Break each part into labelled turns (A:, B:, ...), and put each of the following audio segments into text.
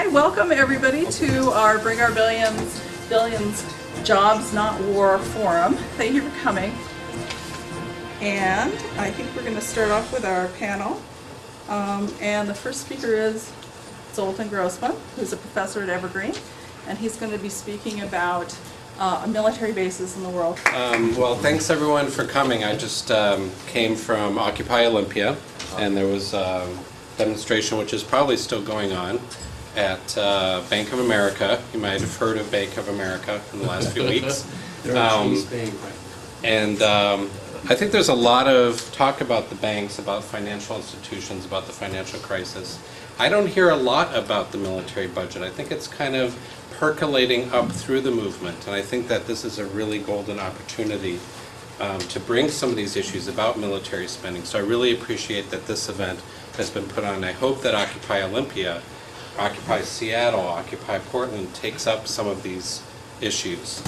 A: Hi, welcome everybody to our Bring Our Billions Jobs Not War Forum. Thank you for coming. And I think we're going to start off with our panel. And the first speaker is Zoltan Grossman, who's a professor at Evergreen, and he's going to be speaking about military bases in the world.
B: Well, thanks everyone for coming. I just came from Occupy Olympia, and there was a demonstration which is probably still going on at Bank of America. You might have heard of Bank of America in the last few weeks. And I think there's a lot of talk about the banks, about financial institutions, about the financial crisis. I don't hear a lot about the military budget. I think it's kind of percolating up through the movement, and I think that this is a really golden opportunity to bring some of these issues about military spending. So I really appreciate that this event has been put on. I hope that Occupy Olympia, Occupy Seattle, Occupy Portland takes up some of these issues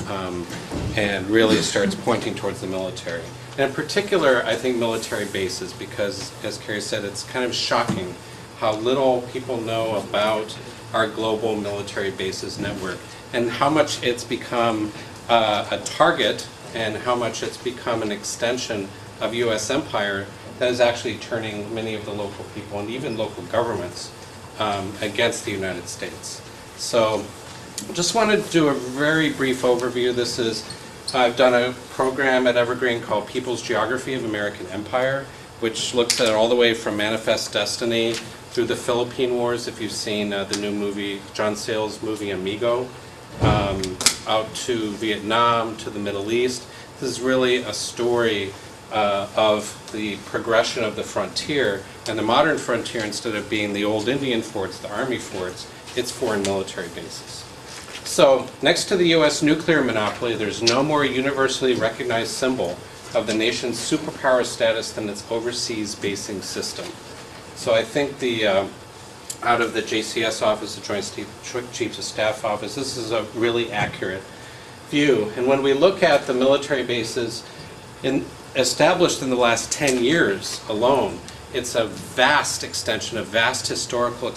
B: and really starts pointing towards the military. And in particular, I think military bases, because as Carrie said, it's kind of shocking how little people know about our global military bases network and how much it's become a target and how much it's become an extension of U.S. empire that is actually turning many of the local people and even local governments against the United States. So just wanted to do a very brief overview. I've done a program at Evergreen called People's Geography of American Empire, which looks at it all the way from Manifest Destiny through the Philippine Wars, if you've seen the new movie, John Sayles' movie Amigo, out to Vietnam, to the Middle East. This is really a story of the progression of the frontier, and the modern frontier, instead of being the old Indian forts, the army forts, it's foreign military bases. So next to the U.S. nuclear monopoly, there's no more universally recognized symbol of the nation's superpower status than its overseas basing system. So I think out of the JCS office, the Joint Chiefs of Staff office, this is a really accurate view. And when we look at the military bases established in the last 10 years alone, it's a vast extension, a vast historical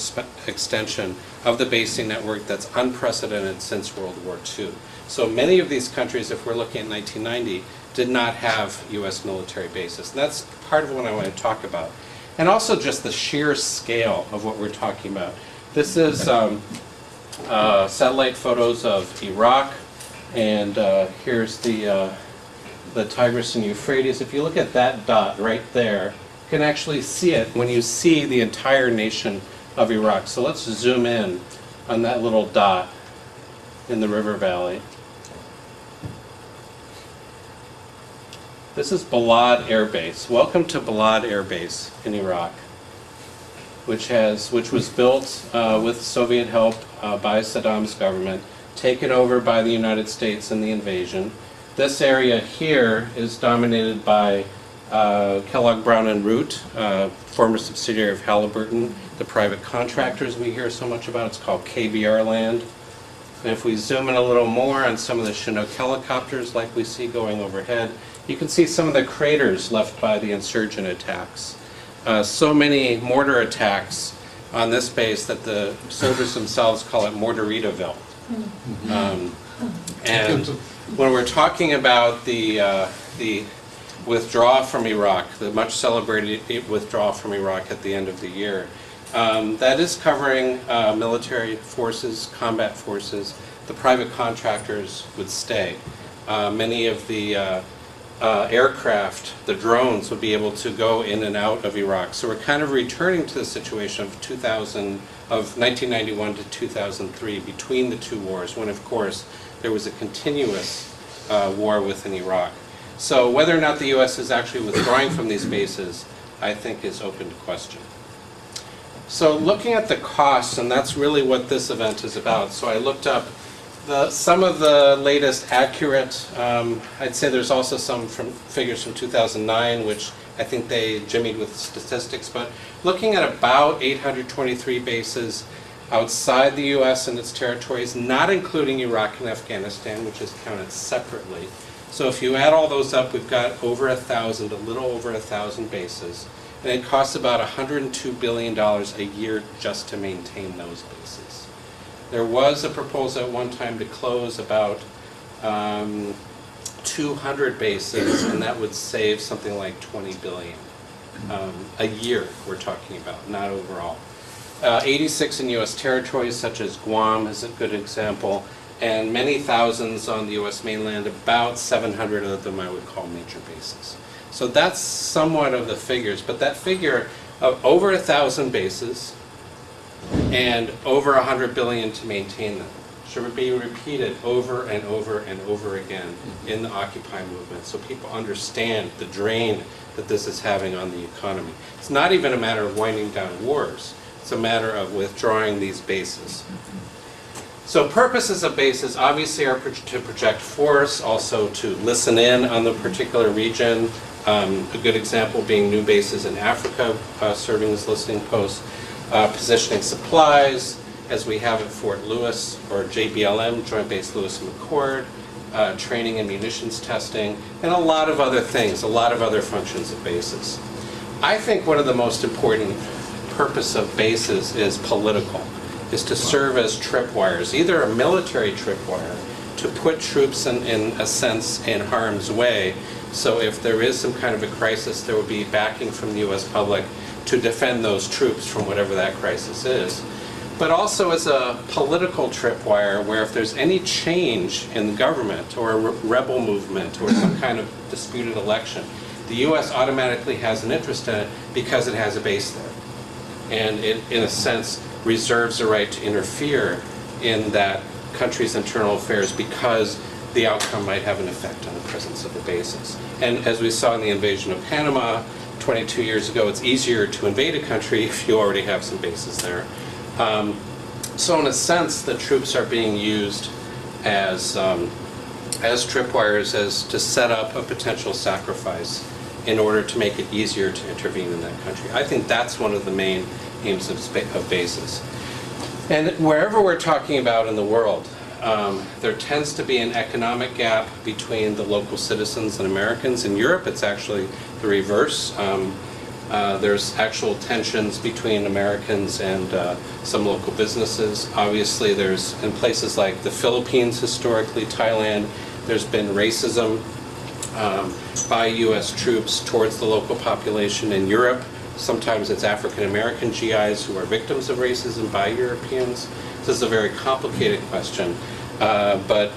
B: extension of the basing network that's unprecedented since World War II. So many of these countries, if we're looking at 1990, did not have U.S. military bases. And that's part of what I want to talk about. And also just the sheer scale of what we're talking about. This is satellite photos of Iraq, and here's the Tigris and Euphrates. If you look at that dot right there, you can actually see it when you see the entire nation of Iraq. So let's zoom in on that little dot in the river valley. This is Balad Air Base. Welcome to Balad Air Base in Iraq, which was built with Soviet help by Saddam's government, taken over by the United States in the invasion. This area here is dominated by Kellogg Brown and Root, former subsidiary of Halliburton, the private contractors we hear so much about. It's called KBR land. And if we zoom in a little more on some of the Chinook helicopters like we see going overhead, you can see some of the craters left by the insurgent attacks. So many mortar attacks on this base that the soldiers themselves call it Mortaritaville. And when we're talking about the withdrawal from Iraq, the much celebrated withdrawal from Iraq at the end of the year, that is covering military forces, combat forces. The private contractors would stay. Many of the aircraft, the drones, would be able to go in and out of Iraq. So we're kind of returning to the situation of 1991 to 2003, between the two wars, when of course there was a continuous war within Iraq. So whether or not the U.S. is actually withdrawing from these bases, I think is open to question. So looking at the costs, and that's really what this event is about. So I looked up some of the latest accurate, I'd say there's also some figures from 2009, which I think they jimmied with statistics, but looking at about 823 bases outside the U.S. and its territories, not including Iraq and Afghanistan, which is counted separately. So if you add all those up, we've got over 1,000, a little over 1,000 bases. And it costs about $102 billion a year just to maintain those bases. There was a proposal at one time to close about 200 bases, and that would save something like 20 billion a year, we're talking about, not overall. 86 in U.S. territories, such as Guam is a good example, and many thousands on the U.S. mainland, about 700 of them I would call major bases. So that's somewhat of the figures, but that figure of over 1,000 bases and over 100 billion to maintain them should be repeated over and over and over again in the Occupy movement, so people understand the drain that this is having on the economy. It's not even a matter of winding down wars, it's a matter of withdrawing these bases. So purposes of bases obviously are to project force, also to listen in on the particular region. A good example being new bases in Africa, serving as listening posts, positioning supplies, as we have at Fort Lewis, or JBLM, Joint Base Lewis and McChord, training and munitions testing, and a lot of other things, a lot of other functions of bases. I think one of the most important purpose of bases is political, is to serve as tripwires, either a military tripwire to put troops in a sense in harm's way, so if there is some kind of a crisis, there will be backing from the U.S. public to defend those troops from whatever that crisis is. But also as a political tripwire where if there's any change in the government or a rebel movement or some kind of disputed election, the U.S. automatically has an interest in it because it has a base there. And it, in a sense, reserves the right to interfere in that country's internal affairs because the outcome might have an effect on the presence of the bases. And as we saw in the invasion of Panama 22 years ago, it's easier to invade a country if you already have some bases there. So in a sense, the troops are being used as tripwires, as to set up a potential sacrifice in order to make it easier to intervene in that country. I think that's one of the main aims of bases. And wherever we're talking about in the world, there tends to be an economic gap between the local citizens and Americans. In Europe, it's actually the reverse. There's actual tensions between Americans and some local businesses. Obviously, there's, in places like the Philippines historically, Thailand, there's been racism by U.S. troops towards the local population. In Europe, sometimes it's African American GIs who are victims of racism by Europeans. This is a very complicated question, but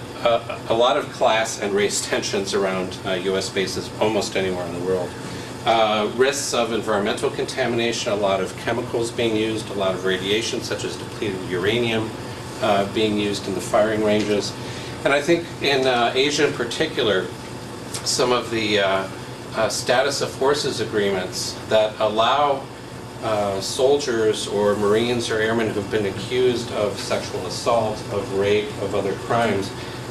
B: a lot of class and race tensions around U.S. bases almost anywhere in the world. Risks of environmental contamination, a lot of chemicals being used, a lot of radiation such as depleted uranium being used in the firing ranges. And I think in Asia in particular, some of the status of forces agreements that allow soldiers or Marines or airmen who have been accused of sexual assault, of rape, of other crimes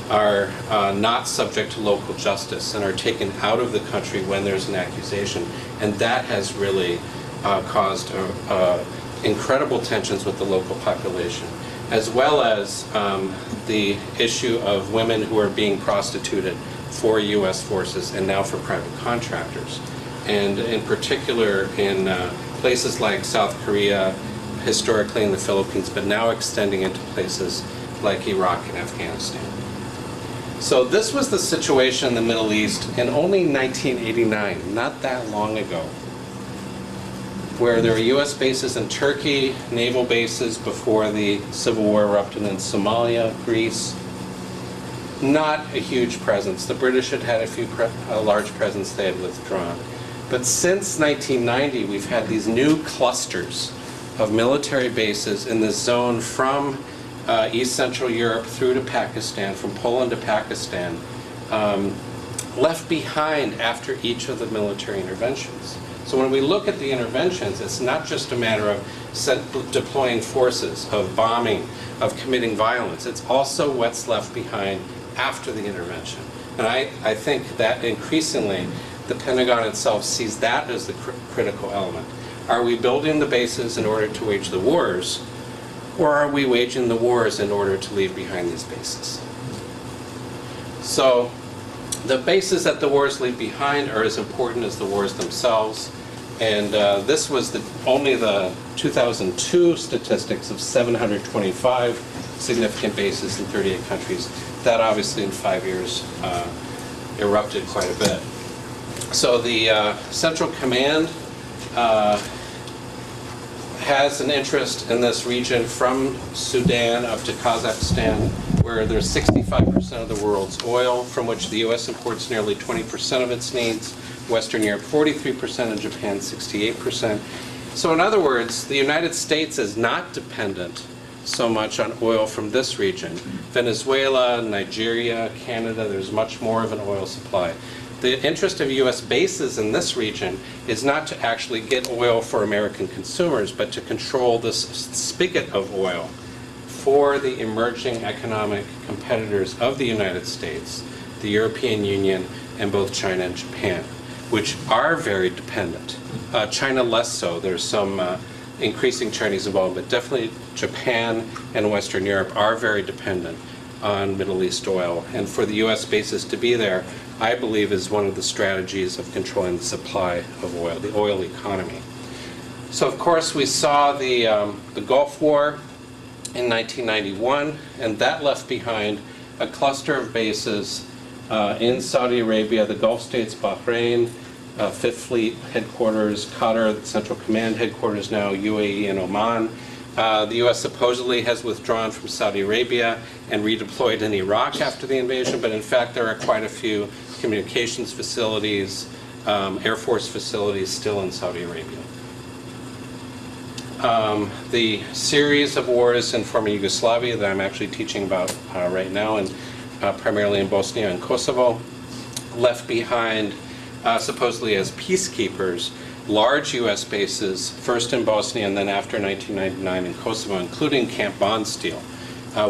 B: are not subject to local justice and are taken out of the country when there's an accusation. And that has really caused incredible tensions with the local population, as well as the issue of women who are being prostituted for U.S. forces and now for private contractors. And in particular in places like South Korea, historically in the Philippines, but now extending into places like Iraq and Afghanistan. So this was the situation in the Middle East in only 1989, not that long ago, where there were U.S. bases in Turkey, naval bases before the civil war erupted in Somalia, Greece. Not a huge presence. The British had had a large presence, they had withdrawn. But since 1990, we've had these new clusters of military bases in the zone from East Central Europe through to Pakistan, from Poland to Pakistan, left behind after each of the military interventions. So when we look at the interventions, it's not just a matter of deploying forces, of bombing, of committing violence. It's also what's left behind after the intervention. And I think that increasingly the Pentagon itself sees that as the critical element. Are we building the bases in order to wage the wars, or are we waging the wars in order to leave behind these bases? So the bases that the wars leave behind are as important as the wars themselves. And this was only the 2002 statistics of 725 significant bases in 38 countries. That obviously in 5 years erupted quite a bit. So the Central Command has an interest in this region from Sudan up to Kazakhstan, where there's 65% of the world's oil, from which the U.S. imports nearly 20% of its needs, Western Europe 43%, and Japan 68%. So in other words, the United States is not dependent so much on oil from this region. Venezuela, Nigeria, Canada, there's much more of an oil supply. The interest of U.S. bases in this region is not to actually get oil for American consumers, but to control this spigot of oil for the emerging economic competitors of the United States, the European Union, and both China and Japan, which are very dependent. China less so. There's some increasing Chinese involvement, but definitely Japan and Western Europe are very dependent on Middle East oil. And for the U.S. bases to be there, I believe, is one of the strategies of controlling the supply of oil, the oil economy. So of course we saw the Gulf War in 1991, and that left behind a cluster of bases in Saudi Arabia, the Gulf states, Bahrain, Fifth Fleet headquarters, Qatar, the Central Command headquarters now, UAE and Oman. The U.S. supposedly has withdrawn from Saudi Arabia and redeployed in Iraq after the invasion, but in fact there are quite a few communications facilities, Air Force facilities still in Saudi Arabia. The series of wars in former Yugoslavia that I'm actually teaching about right now, and primarily in Bosnia and Kosovo, left behind supposedly as peacekeepers large U.S. bases, first in Bosnia and then after 1999 in Kosovo, including Camp Bondsteel,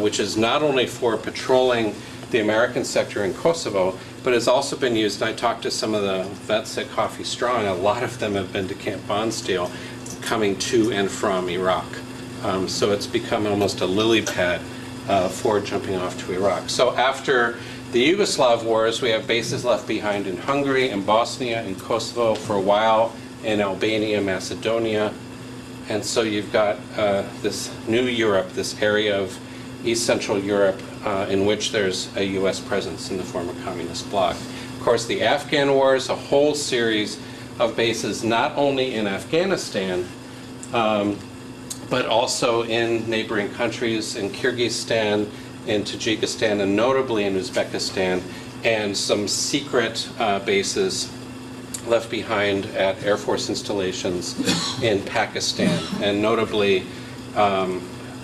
B: which is not only for patrolling the American sector in Kosovo, but has also been used. I talked to some of the vets at Coffee Straw, and a lot of them have been to Camp Bondsteel coming to and from Iraq. So it's become almost a lily pad for jumping off to Iraq. So after the Yugoslav wars, we have bases left behind in Hungary, in Bosnia, in Kosovo for a while, in Albania, Macedonia. And so you've got this new Europe, this area of East Central Europe in which there's a U.S. presence in the former communist bloc. Of course, the Afghan wars, a whole series of bases not only in Afghanistan, but also in neighboring countries, in Kyrgyzstan, in Tajikistan, and notably in Uzbekistan, and some secret bases left behind at Air Force installations in Pakistan, and notably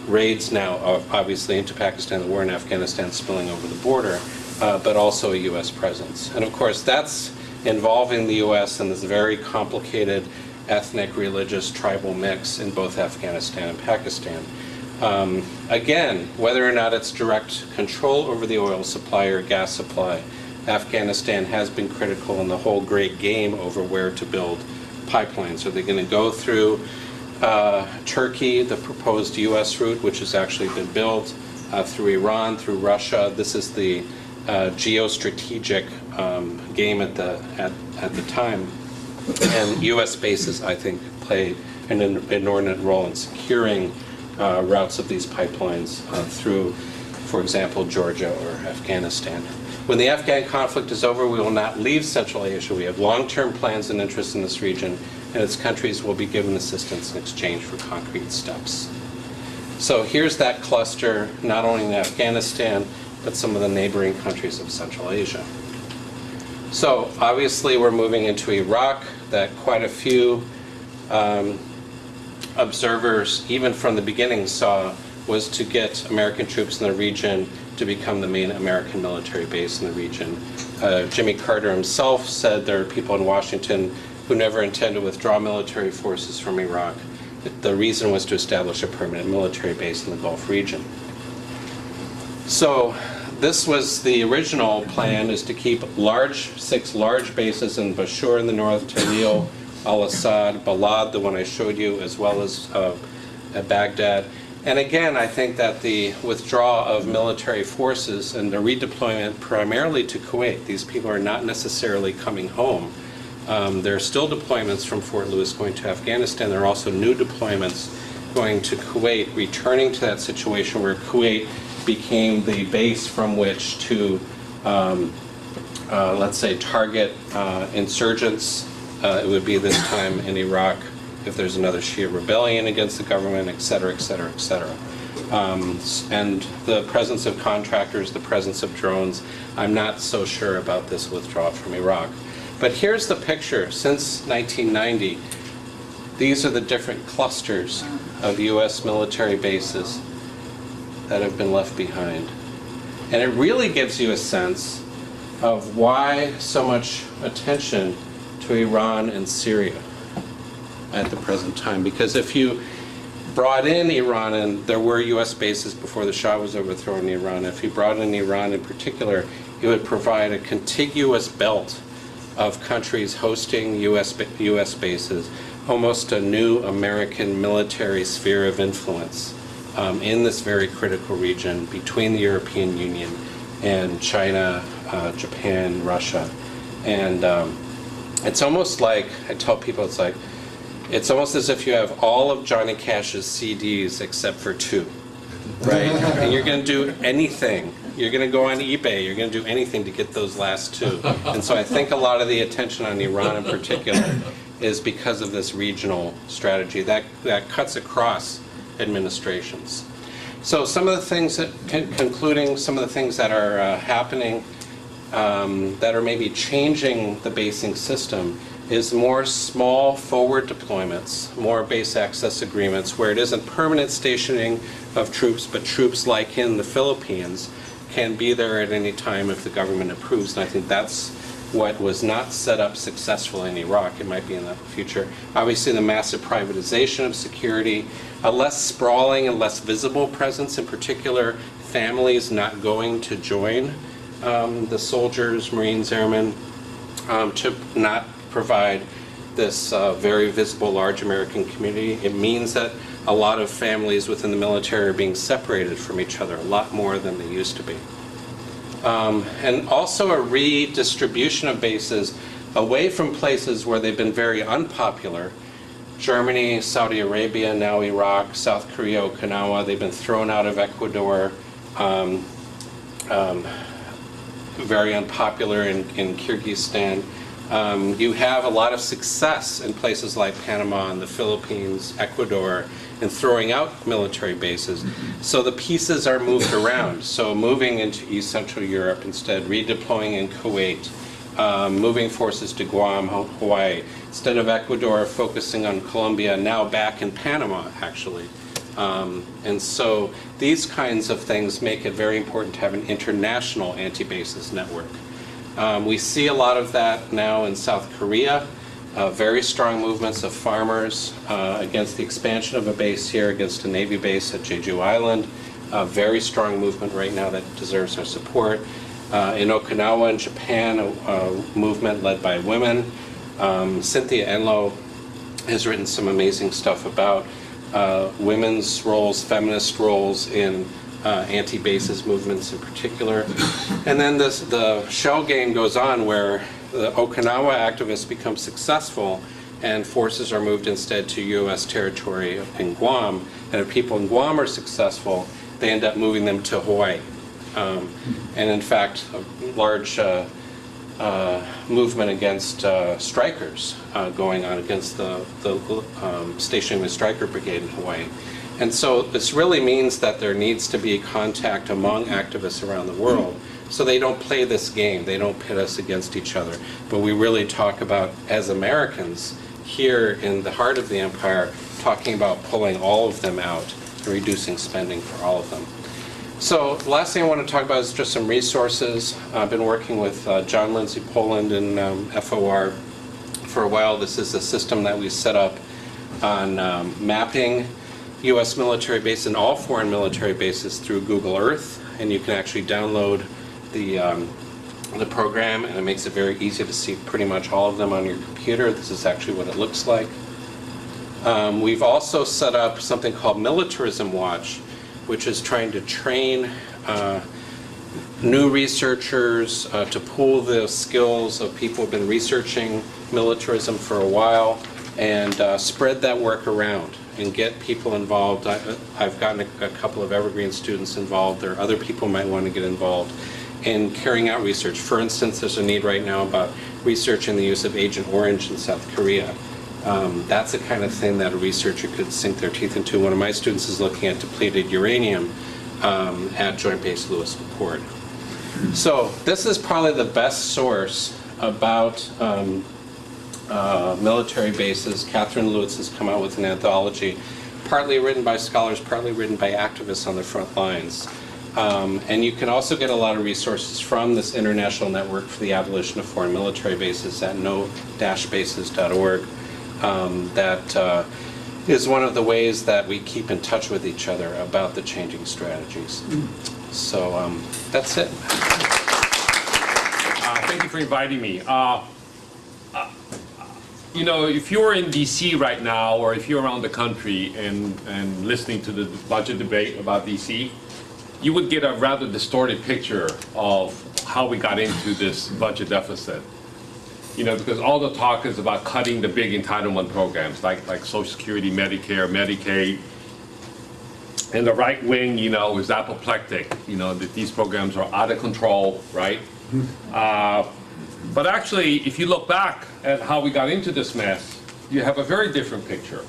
B: raids now obviously into Pakistan, the war in Afghanistan spilling over the border, but also a U.S. presence. And of course that's involving the U.S. in this very complicated ethnic, religious, tribal mix in both Afghanistan and Pakistan. Again, whether or not it's direct control over the oil supply or gas supply, Afghanistan has been critical in the whole great game over where to build pipelines. Are they going to go through Turkey, the proposed U.S. route, which has actually been built, through Iran, through Russia? This is the geostrategic game at the time. And U.S. bases, I think, played an inordinate role in securing routes of these pipelines through, for example, Georgia or Afghanistan. When the Afghan conflict is over, we will not leave Central Asia. We have long-term plans and interests in this region, and its countries will be given assistance in exchange for concrete steps. So here's that cluster, not only in Afghanistan, but some of the neighboring countries of Central Asia. So obviously we're moving into Iraq, that quite a few observers, even from the beginning, saw was to get American troops in the region to become the main American military base in the region. Jimmy Carter himself said there are people in Washington who never intended to withdraw military forces from Iraq. The reason was to establish a permanent military base in the Gulf region. So this was the original plan, is to keep 6 large bases in Bashur in the north, Talil, Al-Assad, Balad, the one I showed you, as well as at Baghdad. And again, I think that the withdrawal of military forces and the redeployment primarily to Kuwait, these people are not necessarily coming home. There are still deployments from Fort Lewis going to Afghanistan. There are also new deployments going to Kuwait, returning to that situation where Kuwait became the base from which to, let's say, target insurgents. It would be this time in Iraq if there's another Shia rebellion against the government, et cetera, et cetera, et cetera. And the presence of contractors, the presence of drones, I'm not so sure about this withdrawal from Iraq. But here's the picture. Since 1990, these are the different clusters of U.S. military bases that have been left behind. And it really gives you a sense of why so much attention to Iran and Syria at the present time. Because if you brought in Iran, and there were U.S. bases before the Shah was overthrown in Iran, if you brought in Iran in particular, it would provide a contiguous belt of countries hosting U.S. bases, almost a new American military sphere of influence in this very critical region between the European Union and China, Japan, Russia. And it's almost like, I tell people, it's almost as if you have all of Johnny Cash's CDs except for 2, right? And you're going to do anything. You're going to go on eBay. You're going to do anything to get those last 2. And so I think a lot of the attention on Iran in particular is because of this regional strategy that cuts across administrations. So some of the things that, concluding some of the things that are happening that are maybe changing the basing system is more small forward deployments, more base access agreements where it isn't permanent stationing of troops, but troops like in the Philippines can be there at any time if the government approves. And I think that's what was not set up successfully in Iraq. It might be in the future. Obviously the massive privatization of security, a less sprawling and less visible presence, in particular families not going to join the soldiers, Marines, Airmen, to not provide this very visible large American community. It means that a lot of families within the military are being separated from each other, a lot more than they used to be. And also a redistribution of bases away from places where they've been very unpopular. Germany, Saudi Arabia, now Iraq, South Korea, Okinawa, they've been thrown out of Ecuador, very unpopular in Kyrgyzstan. You have a lot of success in places like Panama and the Philippines, Ecuador, in throwing out military bases. So the pieces are moved around. So moving into East Central Europe instead, redeploying in Kuwait, moving forces to Guam, Hawaii. Instead of Ecuador, focusing on Colombia, now back in Panama, actually. And so these kinds of things make it very important to have an international anti-bases network. We see a lot of that now in South Korea. Very strong movements of farmers against the expansion of a base here, against a Navy base at Jeju Island. Very strong movement right now that deserves our support. In Okinawa in Japan, a movement led by women. Cynthia Enloe has written some amazing stuff about women's roles, feminist roles in anti-bases movements in particular. And then the shell game goes on where the Okinawa activists become successful and forces are moved instead to U.S. territory in Guam. And if people in Guam are successful, they end up moving them to Hawaii. And in fact, a large movement against strikers going on against the stationing the Stryker Brigade in Hawaii. And so this really means that there needs to be contact among activists around the world so they don't play this game, they don't pit us against each other. But we really talk about, as Americans, here in the heart of the empire, talking about pulling all of them out and reducing spending for all of them. So the last thing I want to talk about is just some resources. I've been working with John Lindsay Poland and FOR for a while. This is a system that we set up on mapping U.S. military bases and all foreign military bases through Google Earth, and you can actually download the program, and it makes it very easy to see pretty much all of them on your computer. This is actually what it looks like. We've also set up something called Militarism Watch, which is trying to train new researchers to pool the skills of people who have been researching militarism for a while and spread that work around. and get people involved. I've gotten a couple of Evergreen students involved. There are other people who might want to get involved in carrying out research. For instance, there's a need right now about researching the use of Agent Orange in South Korea. That's the kind of thing that a researcher could sink their teeth into. One of my students is looking at depleted uranium at Joint Base Lewis McChord. So this is probably the best source about military bases. Catherine Lewis has come out with an anthology, partly written by scholars, partly written by activists on the front lines. And you can also get a lot of resources from this International Network for the Abolition of Foreign Military Bases at no-bases.org. That is one of the ways that we keep in touch with each other about the changing strategies. So that's it.
C: Thank you for inviting me. You know, if you're in DC right now, or if you're around the country and listening to the budget debate about DC, you would get a rather distorted picture of how we got into this budget deficit. You know, because all the talk is about cutting the big entitlement programs like Social Security, Medicare, Medicaid. And the right wing, you know, is apoplectic, you know, that these programs are out of control, right? But actually, if you look back at how we got into this mess, you have a very different picture.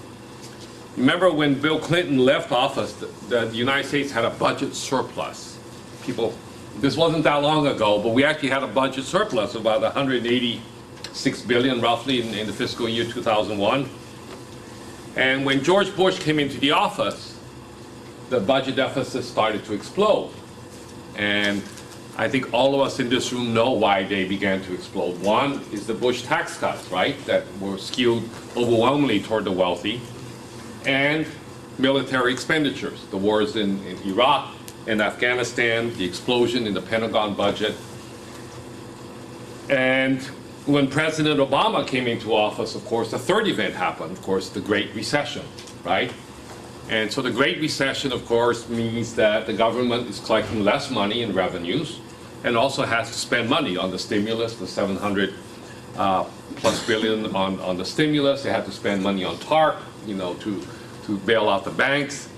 C: Remember when Bill Clinton left office, the United States had a budget surplus. People, this wasn't that long ago, but we actually had a budget surplus of about $186 billion roughly in the fiscal year 2001. And when George Bush came into the office, the budget deficit started to explode. And I think all of us in this room know why they began to explode. One is the Bush tax cuts, right, that were skewed overwhelmingly toward the wealthy, and military expenditures, the wars in Iraq and Afghanistan, the explosion in the Pentagon budget. And when President Obama came into office, of course, the third event happened, of course, the Great Recession, right? And so the Great Recession, of course, means that the government is collecting less money in revenues and also has to spend money on the stimulus, the 700 plus billion on the stimulus. They have to spend money on TARP, you know, to bail out the banks.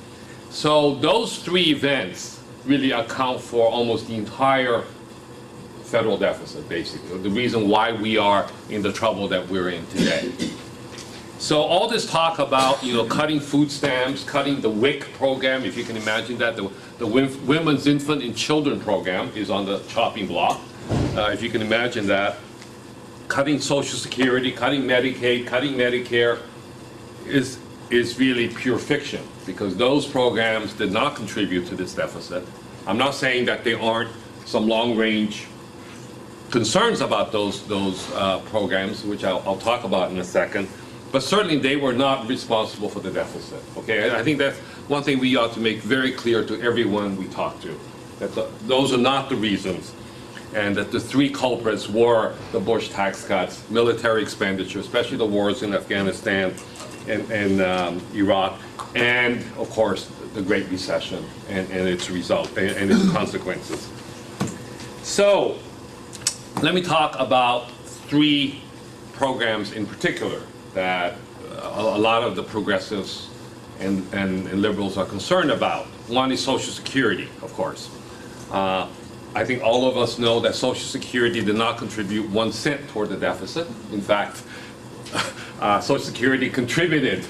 C: So those three events really account for almost the entire federal deficit, basically, the reason why we are in the trouble that we're in today. So all this talk about, you know, cutting food stamps, cutting the WIC program, if you can imagine that, the Women's Infant and Children program is on the chopping block, if you can imagine that. Cutting Social Security, cutting Medicaid, cutting Medicare is really pure fiction, because those programs did not contribute to this deficit. I'm not saying that there aren't some long-range concerns about those programs, which I'll talk about in a second. But certainly they were not responsible for the deficit, okay? I think that's one thing we ought to make very clear to everyone we talk to, that those are not the reasons, and that the three culprits were the Bush tax cuts, military expenditure, especially the wars in Afghanistan and Iraq, and of course the Great Recession and its result and its consequences. So let me talk about three programs in particular that a lot of the progressives and liberals are concerned about. One is Social Security, of course. I think all of us know that Social Security did not contribute 1 cent toward the deficit. In fact, Social Security contributed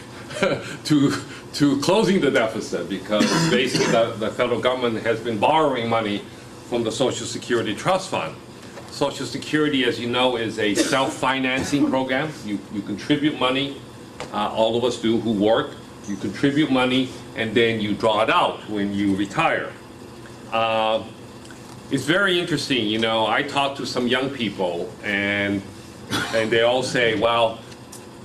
C: to closing the deficit, because basically the federal government has been borrowing money from the Social Security Trust Fund. Social Security, as you know, is a self-financing program. You contribute money, all of us do who work. You contribute money, and then you draw it out when you retire. It's very interesting, you know, I talk to some young people, and they all say, well,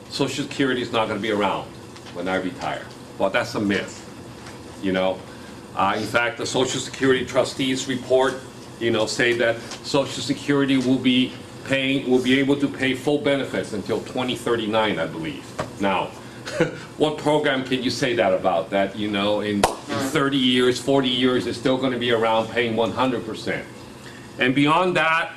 C: Social Security is not going to be around when I retire. Well, that's a myth, you know. In fact, the Social Security trustees report, you know, say that Social Security will be able to pay full benefits until 2039, I believe. Now, what program can you say that about? That, you know, in 30 years, 40 years, it's still going to be around paying 100%. And beyond that,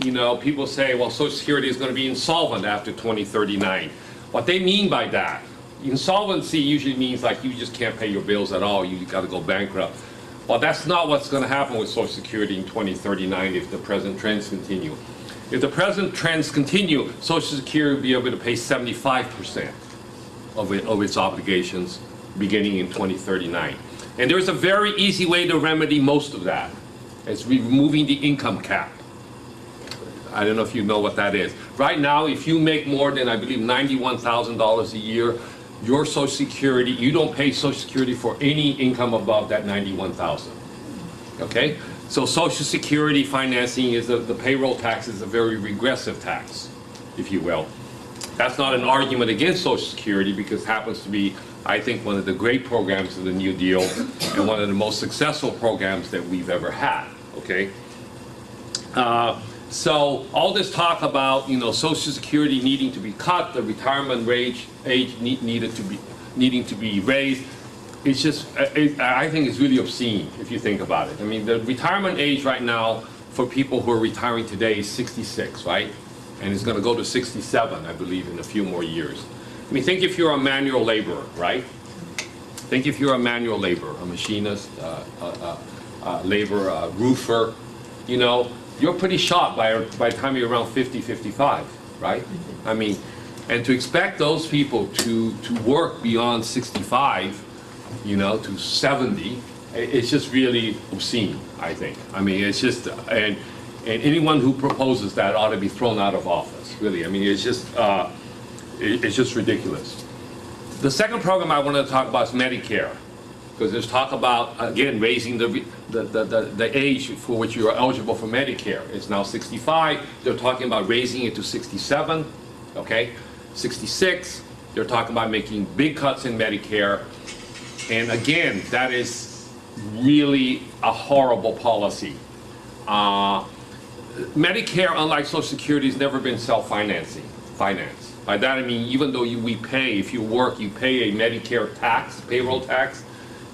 C: you know, people say, well, Social Security is going to be insolvent after 2039. What they mean by that Insolvency usually means like you just can't pay your bills at all, you got to go bankrupt. Well, that's not what's going to happen with Social Security in 2039 if the present trends continue. If the present trends continue, Social Security will be able to pay 75% of its obligations beginning in 2039. And there's a very easy way to remedy most of that. It's removing the income cap. I don't know if you know what that is. Right now, if you make more than, I believe, $91,000 a year, your Social Security, you don't pay Social Security for any income above that $91,000. Okay? So Social Security financing is the payroll tax is a very regressive tax, if you will. That's not an argument against Social Security because it happens to be, I think, one of the great programs of the New Deal and one of the most successful programs that we've ever had. Okay? So all this talk about, you know, Social Security needing to be cut, the retirement age needing to be raised, it's just, I think it's really obscene if you think about it. I mean, the retirement age right now for people who are retiring today is 66, right? And it's going to go to 67, I believe, in a few more years. I mean, think if you're a manual laborer, right? Think if you're a manual laborer, a machinist, laborer, a roofer, you know, you're pretty shot by the time you're around 50, 55, right? I mean, and to expect those people to work beyond 65, you know, to 70, it's just really obscene, I think. I mean, it's just, and anyone who proposes that ought to be thrown out of office, really. I mean, it's just ridiculous. The second program I want to talk about is Medicare, because there's talk about, again, raising the age for which you are eligible for Medicare. It's now 65. They're talking about raising it to 67, okay? 66. They're talking about making big cuts in Medicare. And again, that is really a horrible policy. Medicare, unlike Social Security, has never been self-financed. By that I mean, even though we pay, if you work, you pay a Medicare tax, payroll tax,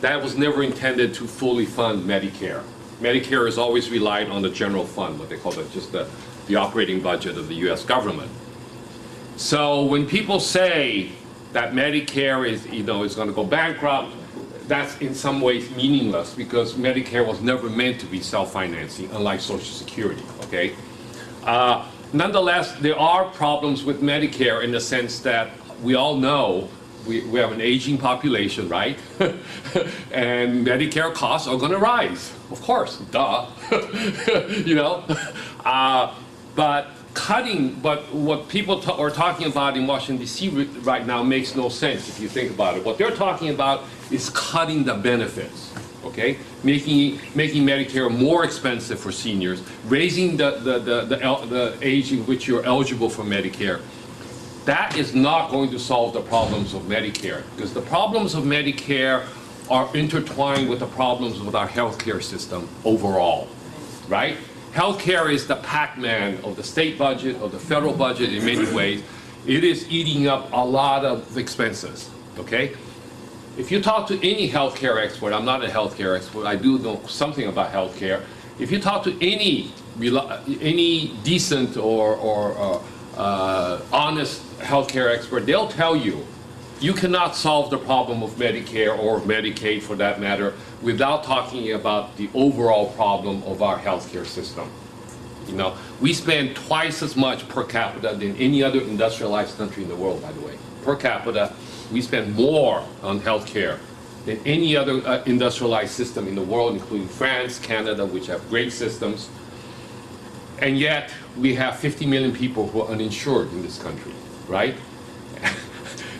C: that was never intended to fully fund Medicare. Medicare has always relied on the general fund, what they call just the operating budget of the US government. So when people say that Medicare is, you know, is going to go bankrupt, that's in some ways meaningless because Medicare was never meant to be self-financing, unlike Social Security, okay? Nonetheless, there are problems with Medicare in the sense that we all know we have an aging population, right? And Medicare costs are going to rise, of course, duh, you know? But what people are talking about in Washington, D.C. right now makes no sense if you think about it. What they're talking about is cutting the benefits, okay? Making Medicare more expensive for seniors, raising the age in which you're eligible for Medicare. That is not going to solve the problems of Medicare, because the problems of Medicare are intertwined with the problems with our healthcare system overall, right? Healthcare is the Pac-Man of the state budget, of the federal budget in many ways. It is eating up a lot of expenses, okay? If you talk to any healthcare expert, I'm not a healthcare expert, I do know something about healthcare. If you talk to any decent or honest healthcare expert, they'll tell you you cannot solve the problem of Medicare or Medicaid for that matter without talking about the overall problem of our healthcare system. You know, we spend twice as much per capita than any other industrialized country in the world, by the way. Per capita, we spend more on healthcare than any other industrialized system in the world, including France, Canada, which have great systems. And yet, we have 50 million people who are uninsured in this country, right?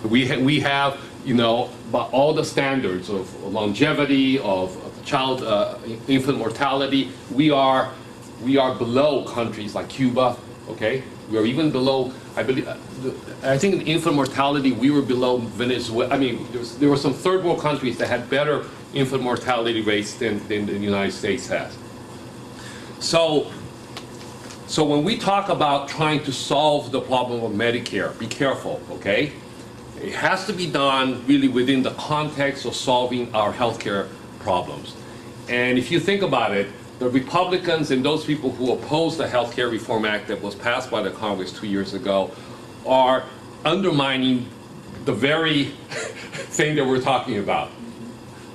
C: we have, you know, all the standards of longevity, of infant mortality. We are below countries like Cuba, okay? We are even below, I believe, I think in infant mortality, we were below Venezuela. I mean, there were some third world countries that had better infant mortality rates than the United States has. So when we talk about trying to solve the problem of Medicare, be careful, okay? It has to be done really within the context of solving our healthcare problems. And if you think about it, the Republicans and those people who oppose the Healthcare Reform Act that was passed by the Congress 2 years ago are undermining the very thing that we're talking about.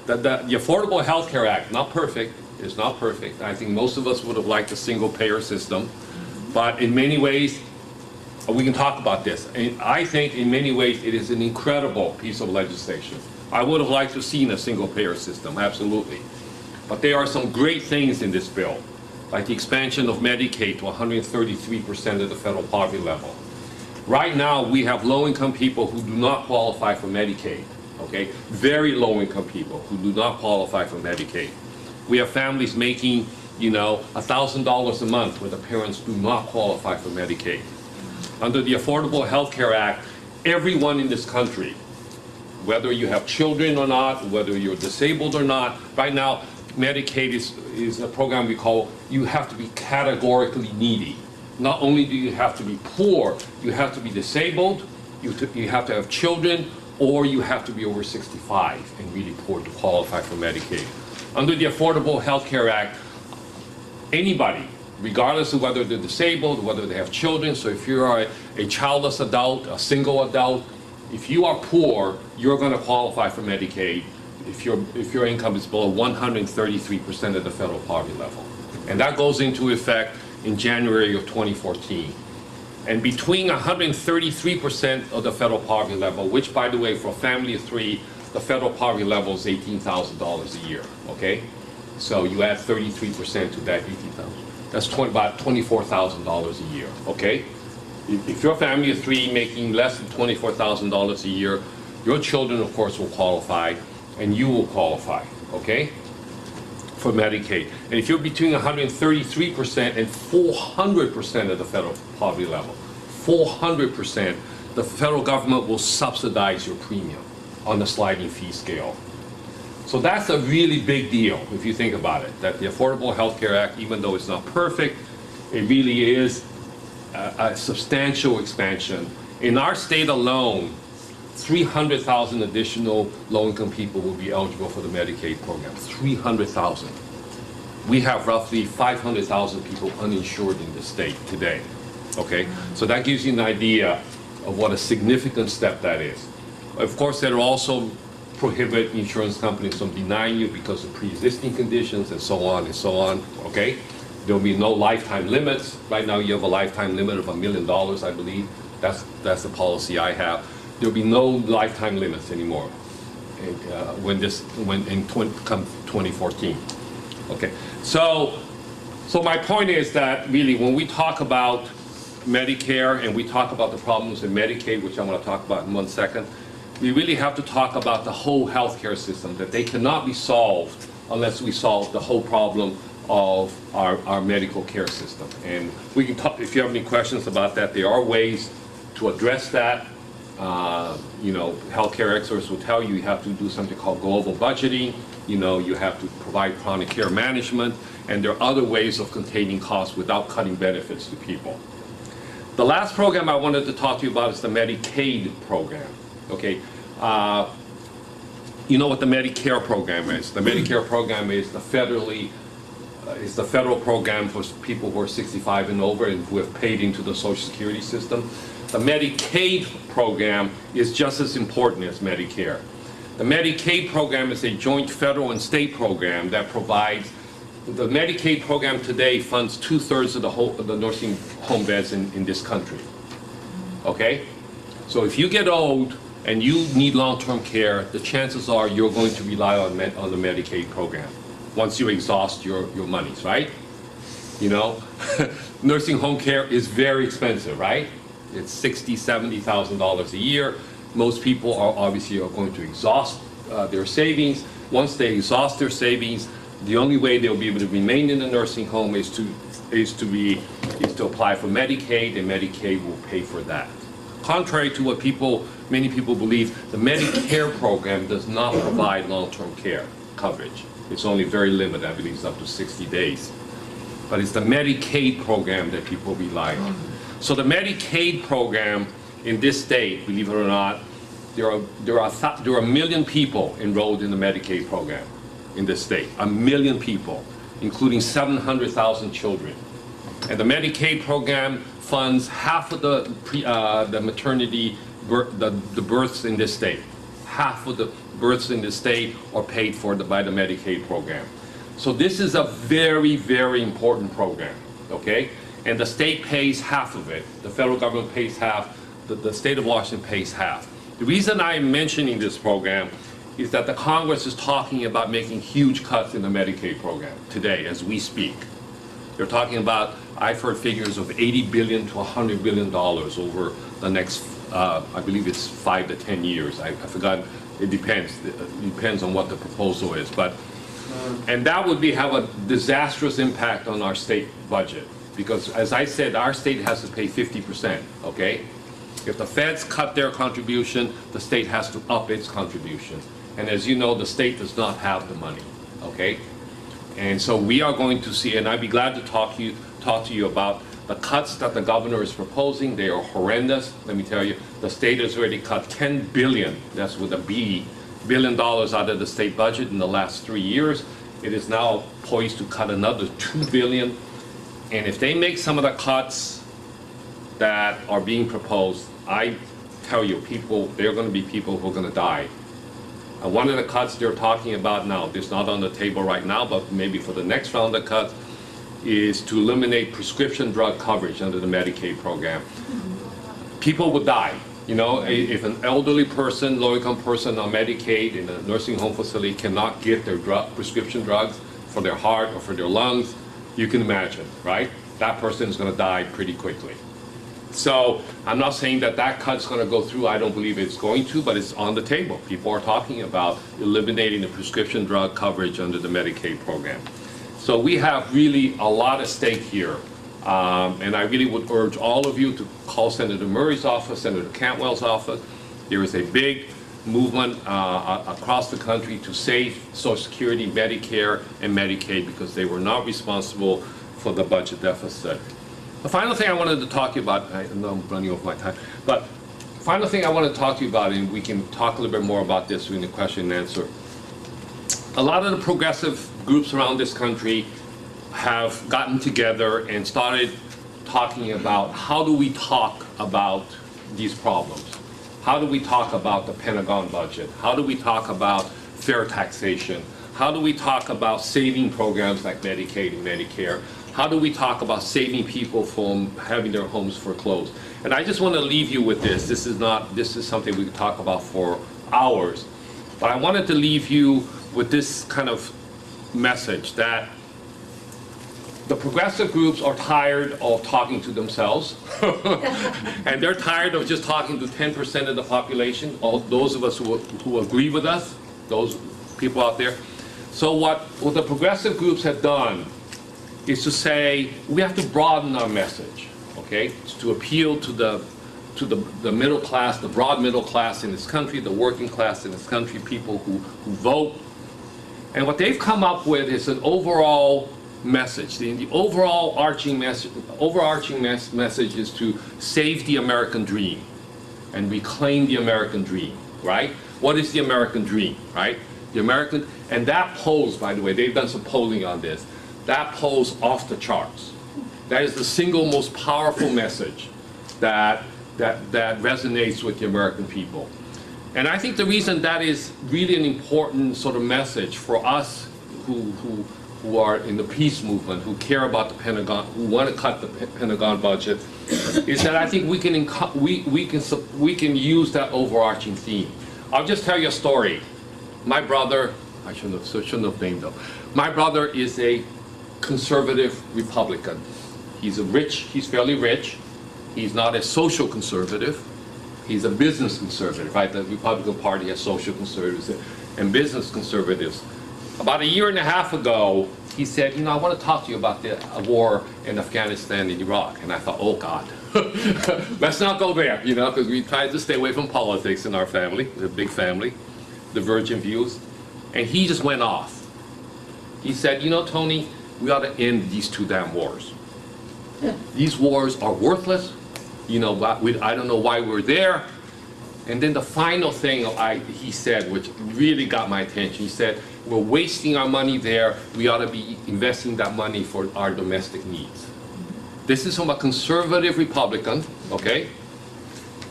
C: The Affordable Health Care Act, not perfect, it's not perfect. I think most of us would have liked a single-payer system, but in many ways, we can talk about this. And I think in many ways it is an incredible piece of legislation. I would have liked to have seen a single-payer system, absolutely. But there are some great things in this bill, like the expansion of Medicaid to 133% of the federal poverty level. Right now, we have low-income people who do not qualify for Medicaid, okay? Very low-income people who do not qualify for Medicaid. We have families making, you know, $1,000 a month where the parents do not qualify for Medicaid. Under the Affordable Health Care Act, everyone in this country, whether you have children or not, whether you're disabled or not, right now, Medicaid is a program we call, you have to be categorically needy. Not only do you have to be poor, you have to be disabled, you have to have children, or you have to be over 65 and really poor to qualify for Medicaid. Under the Affordable Health Care Act, anybody, regardless of whether they're disabled, whether they have children, so if you're a childless adult, a single adult, if you are poor, you're going to qualify for Medicaid if your income is below 133% of the federal poverty level. And that goes into effect in January of 2014. And between 133% of the federal poverty level, which by the way, for a family of three, the federal poverty level is $18,000 a year, okay? So you add 33% to that 18,000. That's about $24,000 a year, okay? If you're a family of three making less than $24,000 a year, your children, of course, will qualify, and you will qualify, okay, for Medicaid. And if you're between 133% and 400% of the federal poverty level, 400%, the federal government will subsidize your premium on the sliding fee scale. So that's a really big deal if you think about it, that the Affordable Health Care Act, even though it's not perfect, it really is a substantial expansion. In our state alone, 300,000 additional low-income people will be eligible for the Medicaid program. 300,000. We have roughly 500,000 people uninsured in the state today. Okay, so that gives you an idea of what a significant step that is. Of course, that'll also prohibit insurance companies from denying you because of pre-existing conditions and so on and so on. Okay, there'll be no lifetime limits. Right now, you have a lifetime limit of $1 million, I believe. That's the policy I have. There'll be no lifetime limits anymore come 2014. Okay, so my point is that really when we talk about Medicare and we talk about the problems in Medicaid, which I'm going to talk about in 1 second, we really have to talk about the whole healthcare system, that they cannot be solved unless we solve the whole problem of our medical care system. And we can talk, if you have any questions about that, there are ways to address that. You know, healthcare experts will tell you you have to do something called global budgeting. You know, you have to provide chronic care management, and there are other ways of containing costs without cutting benefits to people. The last program I wanted to talk to you about is the Medicaid program. Okay, you know what the Medicare program is? The Medicare program is the federal program for people who are 65 and over and who have paid into the Social Security system. The Medicaid program is just as important as Medicare. The Medicaid program is a joint federal and state program that provides, the Medicaid program today funds 2/3 of the nursing home beds in this country. Okay? So if you get old and you need long-term care, the chances are you're going to rely on the Medicaid program once you exhaust your monies, right? You know, nursing home care is very expensive, right? It's $60,000, $70,000 a year. Most people are obviously going to exhaust their savings. Once they exhaust their savings, the only way they'll be able to remain in the nursing home is to apply for Medicaid, and Medicaid will pay for that. Contrary to what many people believe, the Medicare program does not provide long-term care coverage. It's only very limited. I believe it's up to 60 days. But it's the Medicaid program that people rely on. So the Medicaid program in this state, believe it or not, there are 1 million people enrolled in the Medicaid program in this state. 1 million people, including 700,000 children. And the Medicaid program funds half of the maternity the births in this state. Half of the births in the state are paid for by the Medicaid program. So this is a very, very important program, okay? And the state pays half of it. The federal government pays half. The state of Washington pays half. The reason I'm mentioning this program is that the Congress is talking about making huge cuts in the Medicaid program today as we speak. They're talking about, I've heard figures of $80 billion to $100 billion over the next, I believe it's 5 to 10 years. I forgot, it depends. It depends on what the proposal is. But, and that would have a disastrous impact on our state budget. Because as I said, our state has to pay 50%, okay? If the feds cut their contribution, the state has to up its contribution. And as you know, the state does not have the money, okay? And so we are going to see, and I'd be glad to talk to you about the cuts that the governor is proposing. They are horrendous. Let me tell you, the state has already cut $10 billion, that's with a B, billion dollars out of the state budget in the last 3 years. It is now poised to cut another $2 billion. And if they make some of the cuts that are being proposed, I tell you, there are going to be people who are going to die. And one of the cuts they're talking about now, it's not on the table right now, but maybe for the next round of cuts, is to eliminate prescription drug coverage under the Medicaid program. People would die. You know, if an elderly person, low-income person on Medicaid in a nursing home facility cannot get their prescription drugs for their heart or for their lungs, you can imagine, right? That person is going to die pretty quickly. So I'm not saying that cut's going to go through. I don't believe it's going to, but it's on the table. People are talking about eliminating the prescription drug coverage under the Medicaid program. So we have really a lot at stake here. And I really would urge all of you to call Senator Murray's office, Senator Cantwell's office. There is a big movement across the country to save Social Security, Medicare, and Medicaid because they were not responsible for the budget deficit. The final thing I wanted to talk to you about, I know I'm running over my time, but final thing I want to talk to you about, and we can talk a little bit more about this in the question and answer. A lot of the progressive groups around this country have gotten together and started talking about how do we talk about these problems? How do we talk about the Pentagon budget? How do we talk about fair taxation? How do we talk about saving programs like Medicaid and Medicare? How do we talk about saving people from having their homes foreclosed? And I just want to leave you with this. This is something we could talk about for hours. But I wanted to leave you with this kind of message that the progressive groups are tired of talking to themselves. And they're tired of just talking to 10% of the population, all those of us who agree with us, those people out there. So what the progressive groups have done is to say we have to broaden our message, okay? It's to appeal to the middle class, the broad middle class in this country, the working class in this country, people who vote. And what they've come up with is an overall message. The overarching message is to save the American dream and reclaim the American dream, right? What is the American dream, right? The American, and that polls, by the way, they've done some polling on this, that polls off the charts. That is the single most powerful message that resonates with the American people. And I think the reason that is really an important sort of message for us who are in the peace movement, who care about the Pentagon, who want to cut the Pentagon budget, is that I think we can use that overarching theme. I'll just tell you a story. My brother, I shouldn't have named him. My brother is a conservative Republican. He's fairly rich. He's not a social conservative. He's a business conservative, right? The Republican Party has social conservatives and business conservatives. About a year and a half ago, he said, I want to talk to you about the war in Afghanistan and Iraq. And I thought, oh God, let's not go there, because we tried to stay away from politics in our family, the big family, divergent views. And he just went off. He said, Tony, we ought to end these two damn wars. These wars are worthless. I don't know why we're there. And then the final thing he said, which really got my attention, he said, we're wasting our money there. We ought to be investing that money for our domestic needs. This is from a conservative Republican, okay?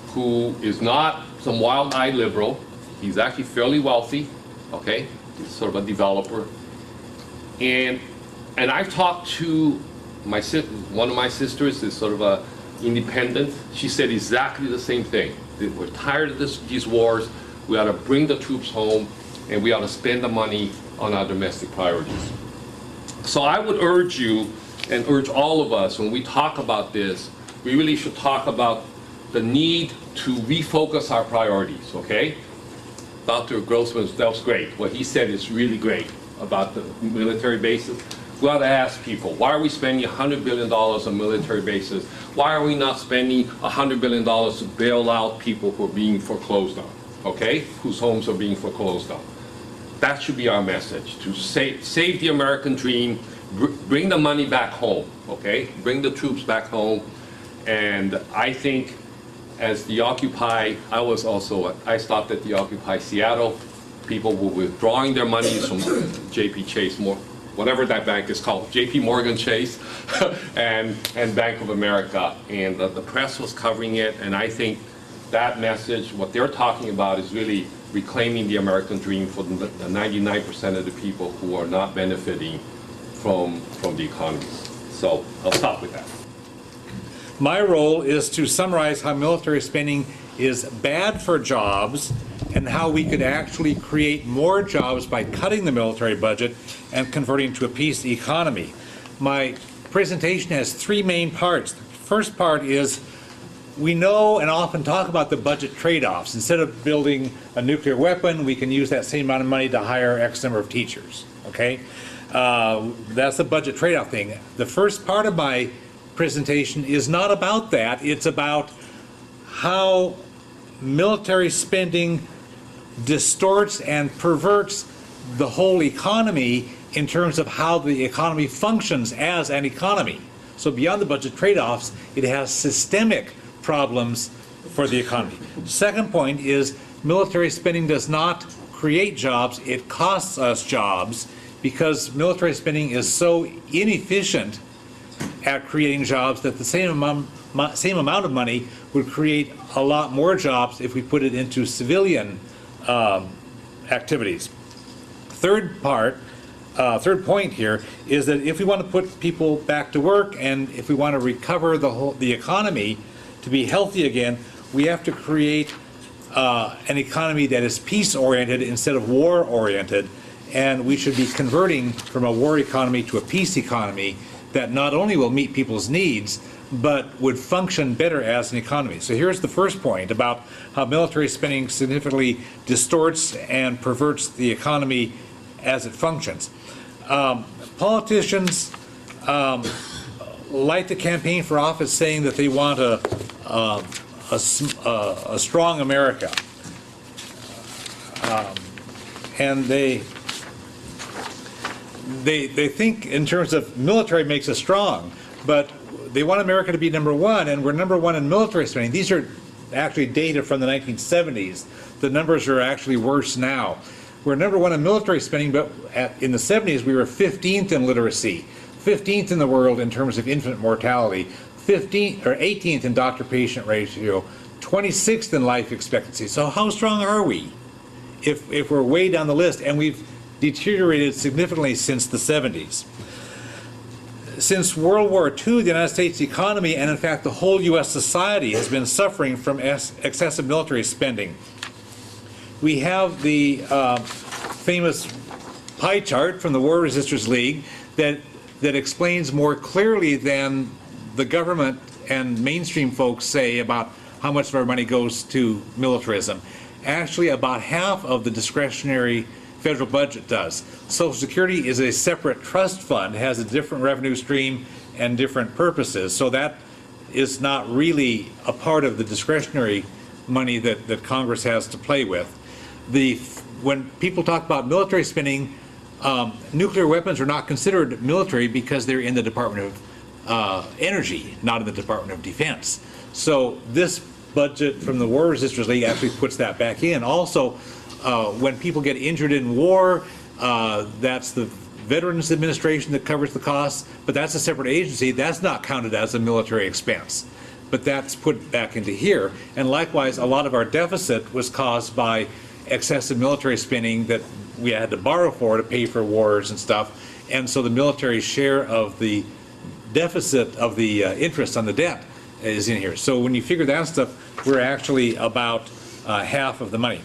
C: who is not some wild-eyed liberal. He's actually fairly wealthy, okay? He's sort of a developer. And I've talked to one of my sisters is sort of a independent. She said exactly the same thing. That we're tired of these wars. We ought to bring the troops home, and we ought to spend the money on our domestic priorities. So I would urge you and urge all of us, when we talk about this, we really should talk about the need to refocus our priorities, okay? Dr. Grossman, that was great. What he said is really great about the military bases. We ought to ask people, why are we spending $100 billion on military bases? Why are we not spending $100 billion to bail out people who are being foreclosed on, okay? Whose homes are being foreclosed on. That should be our message, to save the American dream, bring the money back home, okay? Bring the troops back home. And I think as the Occupy, I stopped at the Occupy Seattle. People were withdrawing their monies from JP Chase, whatever that bank is called, JP Morgan Chase, and Bank of America. And the press was covering it, and I think that message, what they're talking about is really reclaiming the American dream for the 99% of the people who are not benefiting from the economy. So I'll stop with that.
D: My role is to summarize how military spending is bad for jobs and how we could actually create more jobs by cutting the military budget and converting to a peace economy. My presentation has three main parts. The first part is we know and often talk about the budget trade-offs. Instead of building a nuclear weapon, we can use that same amount of money to hire X number of teachers, okay? That's the budget trade-off thing. The first part of my presentation is not about that. It's about how military spending distorts and perverts the whole economy in terms of how the economy functions as an economy. So beyond the budget trade-offs, it has systemic problems for the economy. Second point is military spending does not create jobs, it costs us jobs because military spending is so inefficient at creating jobs that the same amount of money would create a lot more jobs if we put it into civilian activities. Third point here is that if we want to put people back to work and if we want to recover the economy to be healthy again, we have to create an economy that is peace-oriented instead of war-oriented, and we should be converting from a war economy to a peace economy that not only will meet people's needs, but would function better as an economy. So here's the first point about how military spending significantly distorts and perverts the economy as it functions. Politicians like to campaign for office saying that they want a strong America. And they think in terms of military makes us strong, but they want America to be number one, and we're number one in military spending. These are actually data from the 1970s. The numbers are actually worse now. We're number one in military spending, but in the 70s we were 15th in literacy, 15th in the world in terms of infant mortality, 18th in doctor-patient ratio, 26th in life expectancy. So how strong are we if we're way down the list? And we've deteriorated significantly since the 70s. Since World War II, the United States economy, and in fact the whole U.S. society, has been suffering from excessive military spending. We have the famous pie chart from the War Resisters League that explains more clearly than the government and mainstream folks say about how much of our money goes to militarism. Actually, about half of the discretionary federal budget does. Social Security is a separate trust fund, has a different revenue stream and different purposes, so that is not really a part of the discretionary money that Congress has to play with. When people talk about military spending, nuclear weapons are not considered military because they're in the Department of Energy, not in the Department of Defense. So this budget from the War Resisters League actually puts that back in. Also, when people get injured in war, that's the Veterans Administration that covers the costs, but that's a separate agency. That's not counted as a military expense. but that's put back into here. And likewise, a lot of our deficit was caused by excessive military spending that we had to borrow for to pay for wars and stuff. And so the military share of the deficit of the interest on the debt is in here. So when you figure that stuff, we're actually about half of the money.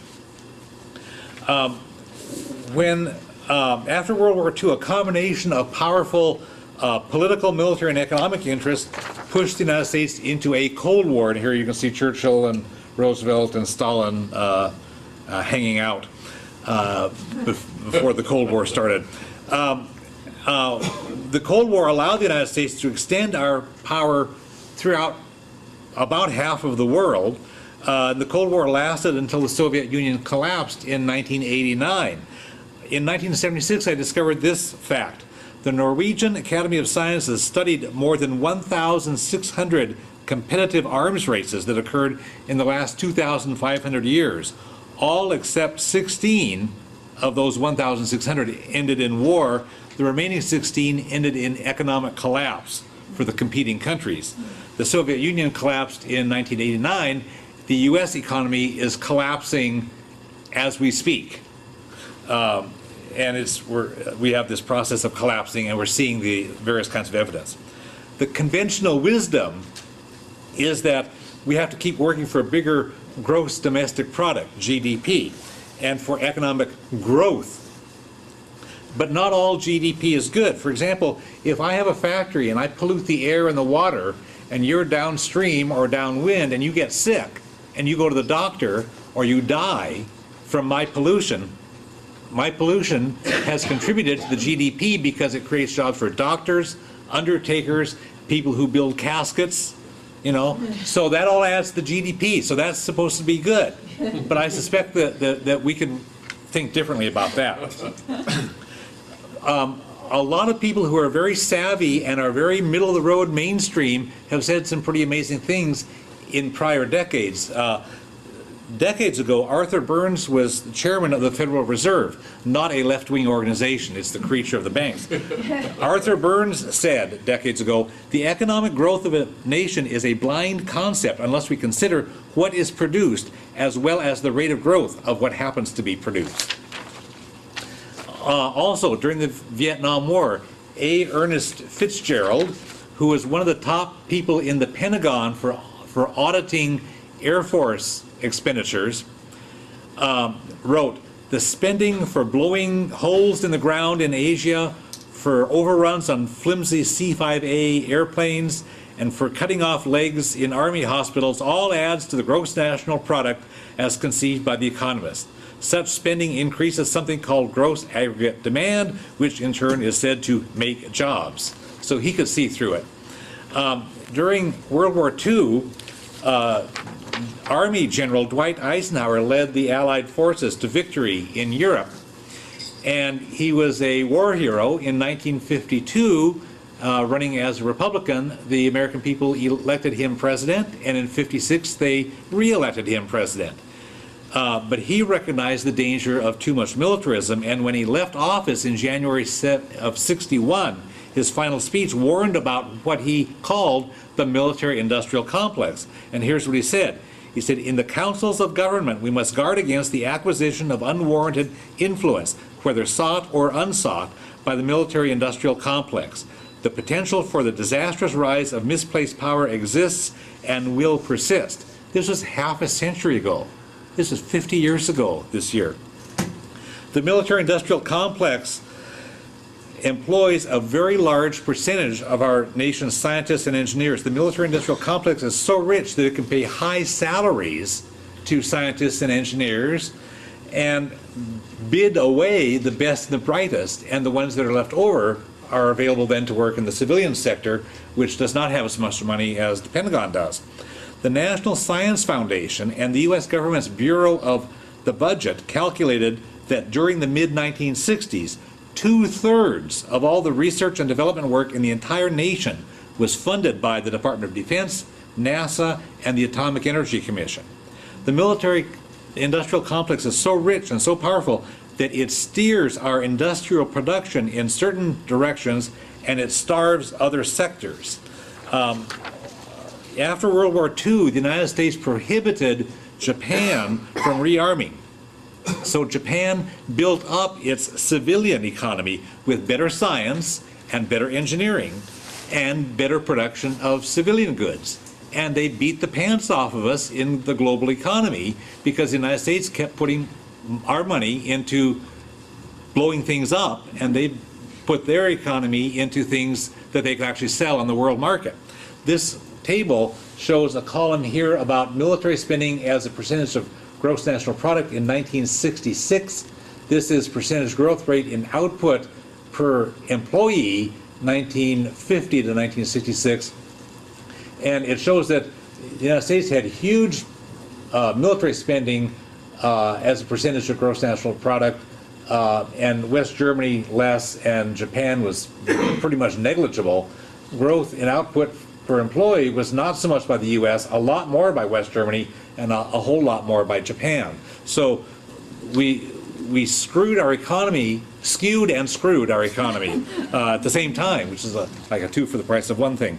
D: After World War II, a combination of powerful political, military, and economic interests pushed the United States into a Cold War. And here you can see Churchill and Roosevelt and Stalin hanging out before the Cold War started. The Cold War allowed the United States to extend our power throughout about half of the world. The Cold War lasted until the Soviet Union collapsed in 1989. In 1976, I discovered this fact. The Norwegian Academy of Sciences studied more than 1,600 competitive arms races that occurred in the last 2,500 years. All except 16 of those 1,600 ended in war. The remaining 16 ended in economic collapse for the competing countries. The Soviet Union collapsed in 1989. The U.S. economy is collapsing as we speak. And we have this process of collapsing, and we're seeing the various kinds of evidence. The conventional wisdom is that we have to keep working for a bigger gross domestic product, GDP, and for economic growth. But not all GDP is good. For example, if I have a factory and I pollute the air and the water, and you're downstream or downwind and you get sick, and you go to the doctor or you die from my pollution has contributed to the GDP because it creates jobs for doctors, undertakers, people who build caskets, you know. So that all adds to the GDP. So that's supposed to be good. But I suspect that we can think differently about that. A lot of people who are very savvy and are very middle-of-the-road mainstream have said some pretty amazing things in prior decades. Decades ago, Arthur Burns was the chairman of the Federal Reserve, not a left-wing organization. It's the creature of the banks. Arthur Burns said decades ago, the economic growth of a nation is a blind concept unless we consider what is produced as well as the rate of growth of what happens to be produced. Also, during the Vietnam War, A. Ernest Fitzgerald, who was one of the top people in the Pentagon for auditing Air Force expenditures, wrote, the spending for blowing holes in the ground in Asia, for overruns on flimsy C-5A airplanes, and for cutting off legs in Army hospitals all adds to the gross national product as conceived by the economists. Such spending increases something called gross aggregate demand, which in turn is said to make jobs. So he could see through it. During World War II, Army General Dwight Eisenhower led the Allied forces to victory in Europe. And he was a war hero. In 1952, running as a Republican, the American people elected him president, and in 1956 they re-elected him president. But he recognized the danger of too much militarism, and when he left office in January of '61, his final speech warned about what he called the military-industrial complex. And here's what he said. He said, in the councils of government, we must guard against the acquisition of unwarranted influence, whether sought or unsought, by the military-industrial complex. The potential for the disastrous rise of misplaced power exists and will persist. This was half a century ago. This is 50 years ago this year. The military-industrial complex employs a very large percentage of our nation's scientists and engineers. The military-industrial complex is so rich that it can pay high salaries to scientists and engineers and bid away the best and the brightest, and the ones that are left over are available then to work in the civilian sector, which does not have as much money as the Pentagon does. The National Science Foundation and the U.S. government's Bureau of the Budget calculated that during the mid-1960s, 2/3 of all the research and development work in the entire nation was funded by the Department of Defense, NASA, and the Atomic Energy Commission. The military-industrial complex is so rich and so powerful that it steers our industrial production in certain directions and it starves other sectors. After World War II, the United States prohibited Japan from rearming. So Japan built up its civilian economy with better science and better engineering and better production of civilian goods. And they beat the pants off of us in the global economy because the United States kept putting our money into blowing things up, and they put their economy into things that they could actually sell on the world market. This table shows a column here about military spending as a percentage of gross national product in 1966. This is percentage growth rate in output per employee 1950 to 1966. And it shows that the United States had huge military spending as a percentage of gross national product, and West Germany less, and Japan was pretty much negligible. Growth in output per employee was not so much by the US, a lot more by West Germany, and a whole lot more by Japan. So we screwed our economy, skewed and screwed our economy at the same time, which is like a two for the price of one thing.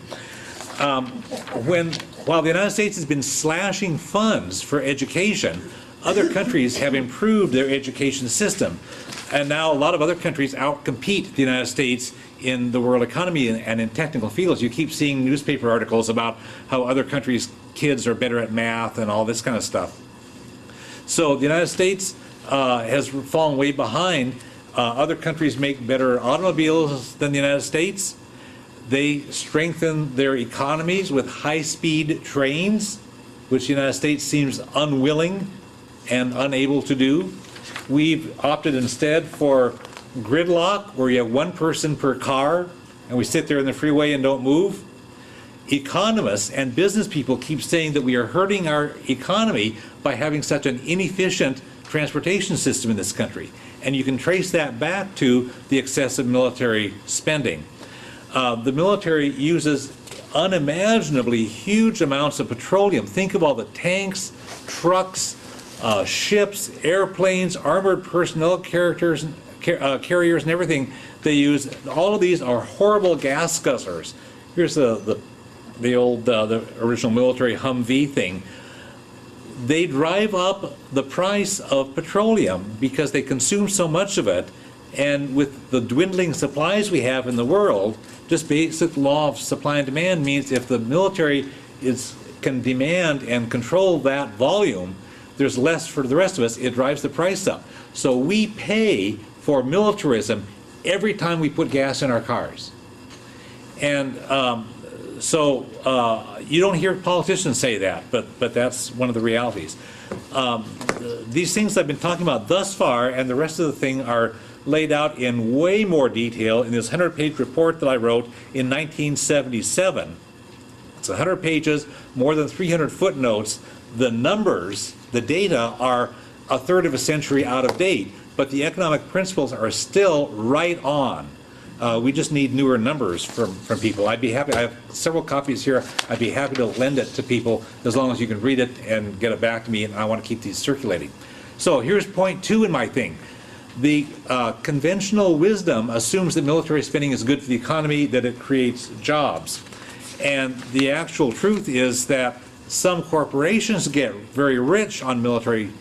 D: While the United States has been slashing funds for education, other countries have improved their education system. And now a lot of other countries outcompete the United States in the world economy and in technical fields. You keep seeing newspaper articles about how other countries' kids are better at math and all this kind of stuff. So the United States has fallen way behind. Other countries make better automobiles than the United States. They strengthen their economies with high-speed trains, which the United States seems unwilling and unable to do. We've opted instead for gridlock, where you have one person per car, and we sit there in the freeway and don't move. Economists and business people keep saying that we are hurting our economy by having such an inefficient transportation system in this country. And you can trace that back to the excessive military spending. The military uses unimaginably huge amounts of petroleum. Think of all the tanks, trucks, ships, airplanes, armored personnel carriers, and everything they use. All of these are horrible gas guzzlers. Here's the original military Humvee thing. They drive up the price of petroleum because they consume so much of it, and with the dwindling supplies we have in the world, just basic law of supply and demand means if the military can demand and control that volume, there's less for the rest of us. It drives the price up. So we pay for militarism every time we put gas in our cars. And you don't hear politicians say that, but that's one of the realities. These things I've been talking about thus far and the rest of the thing are laid out in way more detail in this 100-page report that I wrote in 1977. It's 100 pages, more than 300 footnotes. The numbers, the data are a third of a century out of date, but the economic principles are still right on. We just need newer numbers from people. I'd be happy, I have several copies here. I'd be happy to lend it to people as long as you can read it and get it back to me, and I want to keep these circulating. So here's point 2 in my thing. The conventional wisdom assumes that military spending is good for the economy, that it creates jobs. And the actual truth is that some corporations get very rich on military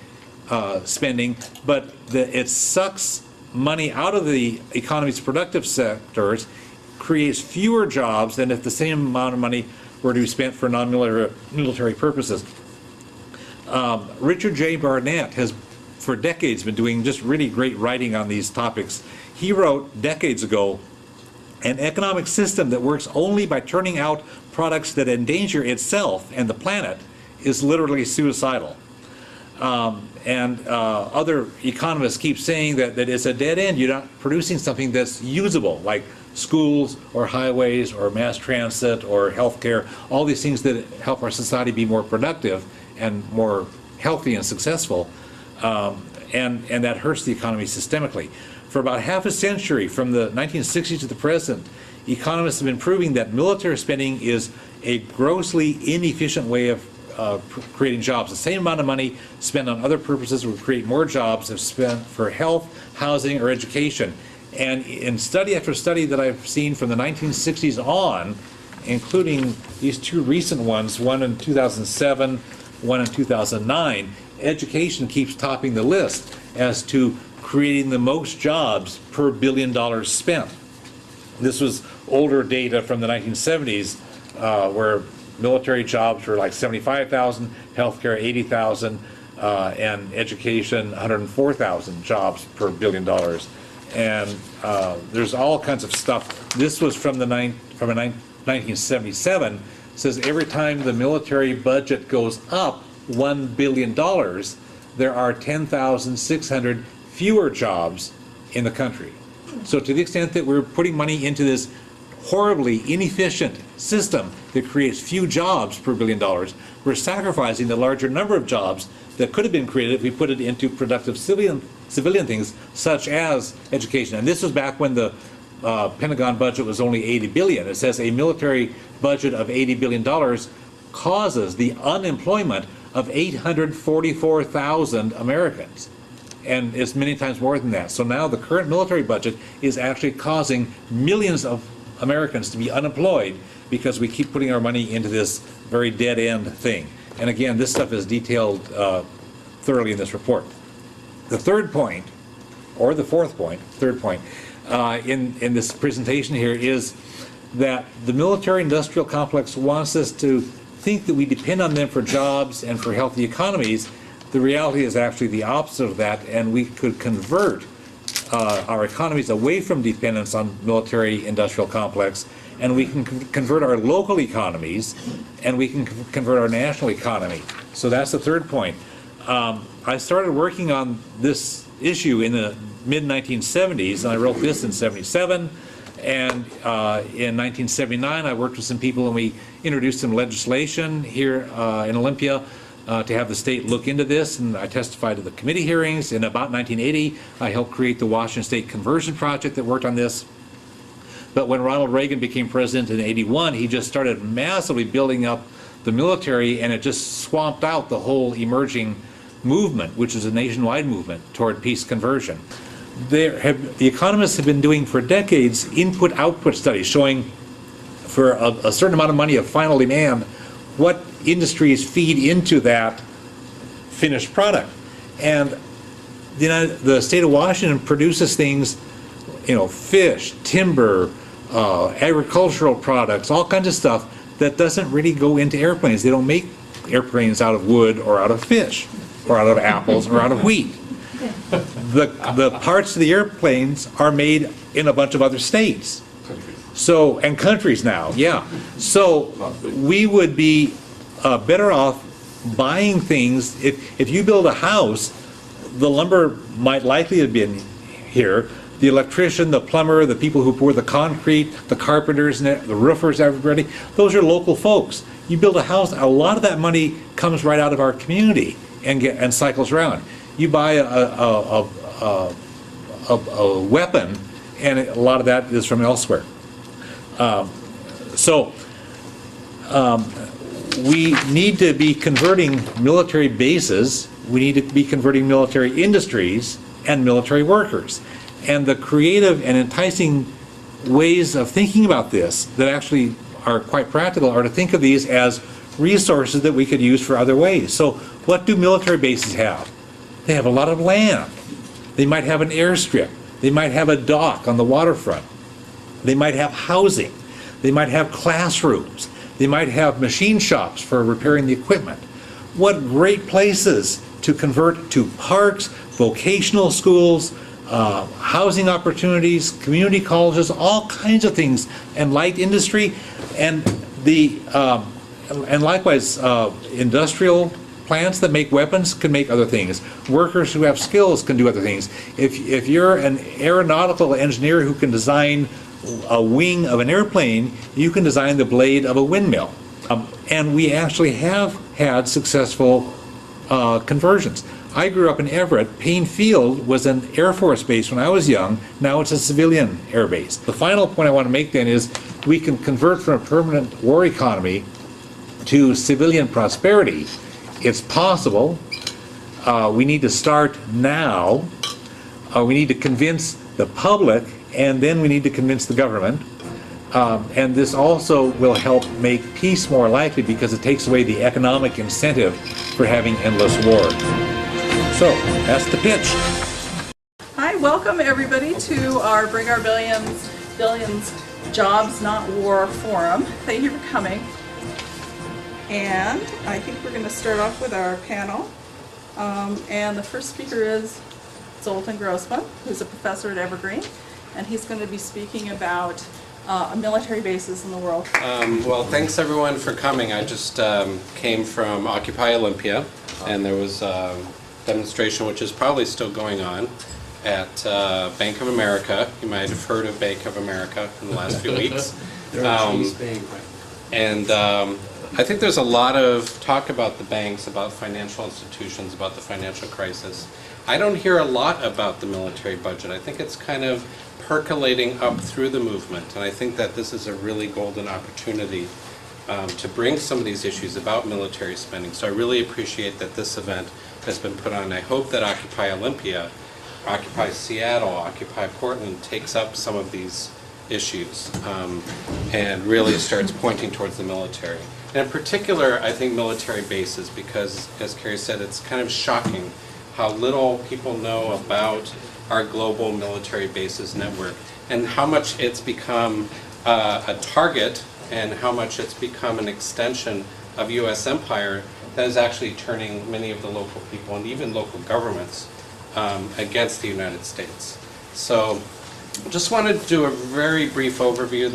D: spending, but it sucks money out of the economy's productive sectors, creates fewer jobs than if the same amount of money were to be spent for non-military purposes. Richard J. Barnett has for decades been doing just really great writing on these topics. He wrote decades ago, an economic system that works only by turning out products that endanger itself and the planet is literally suicidal. Other economists keep saying that it's a dead end. You're not producing something that's usable, like schools or highways or mass transit or healthcare, all these things that help our society be more productive and more healthy and successful. And that hurts the economy systemically. For about half a century, from the 1960s to the present, economists have been proving that military spending is a grossly inefficient way of creating jobs. The same amount of money spent on other purposes would create more jobs if spent for health, housing, or education. And in study after study that I've seen from the 1960s on, including these two recent ones, one in 2007, one in 2009, education keeps topping the list as to creating the most jobs per $1 billion spent. This was older data from the 1970s, where military jobs were like 75,000, healthcare 80,000, and education 104,000 jobs per $1 billion. And there's all kinds of stuff. This was from 1977. Says every time the military budget goes up $1 billion, there are 10,600 fewer jobs in the country. So to the extent that we're putting money into this horribly inefficient system that creates few jobs per $1 billion, we're sacrificing the larger number of jobs that could have been created if we put it into productive civilian things such as education. And this was back when the Pentagon budget was only $80 billion. It says a military budget of $80 billion causes the unemployment of 844,000 Americans. And it's many times more than that. So now the current military budget is actually causing millions of Americans to be unemployed because we keep putting our money into this very dead-end thing. And again, this stuff is detailed thoroughly in this report. The third point, or the fourth point, third point, in this presentation here is that the military-industrial complex wants us to think that we depend on them for jobs and for healthy economies. The reality is actually the opposite of that, and we could convert our economies away from dependence on military-industrial complex, and we can convert our local economies, and we can convert our national economy. So that's the third point. I started working on this issue in the mid-1970s, and I wrote this in '77. And in 1979, I worked with some people, and we introduced some legislation here in Olympia to have the state look into this, and I testified to the committee hearings. In about 1980, I helped create the Washington State Conversion Project that worked on this. But when Ronald Reagan became president in '81, he just started massively building up the military, and it just swamped out the whole emerging movement, which is a nationwide movement toward peace conversion. The economists have been doing for decades input-output studies showing for a certain amount of money of final demand what industries feed into that finished product. And the state of Washington produces things, fish, timber, agricultural products, all kinds of stuff that doesn't really go into airplanes. They don't make airplanes out of wood or out of fish or out of apples or out of wheat. The parts of the airplanes are made in a bunch of other states. So, and countries now, yeah. So we would be better off buying things. If you build a house, the lumber might likely have been here. The electrician, the plumber, the people who pour the concrete, the carpenters, the roofers, everybody, those are local folks. You build a house, a lot of that money comes right out of our community and cycles around. You buy a weapon, and a lot of that is from elsewhere. We need to be converting military bases, we need to be converting military industries and military workers. And the creative and enticing ways of thinking about this that actually are quite practical are to think of these as resources that we could use for other ways. So what do military bases have? They have a lot of land. They might have an airstrip. They might have a dock on the waterfront. They might have housing. They might have classrooms. They might have machine shops for repairing the equipment. What great places to convert to parks, vocational schools, housing opportunities, community colleges, all kinds of things, and light industry, and likewise industrial plants that make weapons can make other things. Workers who have skills can do other things. If you're an aeronautical engineer who can design a wing of an airplane, you can design the blade of a windmill. And we actually have had successful conversions. I grew up in Everett. Payne Field was an Air Force base when I was young. Now it's a civilian air base. The final point I want to make then is we can convert from a permanent war economy to civilian prosperity. It's possible. We need to start now. We need to convince the public, and then we need to convince the government. And this also will help make peace more likely because it takes away the economic incentive for having endless war. So, that's the pitch.
A: Hi, welcome everybody to our Bring Our Billions Jobs Not War Forum. Thank you for coming. And I think we're going to start off with our panel. And the first speaker is Zoltan Grossman, who's a professor at Evergreen, and he's going to be speaking about military bases in the world.
B: Well, thanks everyone for coming. I just came from Occupy Olympia, and there was a demonstration which is probably still going on at Bank of America. You might have heard of Bank of America in the last few weeks. And I think there's a lot of talk about the banks, about financial institutions, about the financial crisis. I don't hear a lot about the military budget. I think it's kind of percolating up through the movement, and I think that this is a really golden opportunity to bring some of these issues about military spending. So I really appreciate that this event has been put on. I hope that Occupy Olympia, Occupy Seattle, Occupy Portland takes up some of these issues and really starts pointing towards the military. And in particular, I think military bases, because as Carrie said, it's kind of shocking how little people know about our global military bases network and how much it's become a target and how much it's become an extension of U.S. empire that is actually turning many of the local people and even local governments against the United States. So just wanted to do a very brief overview.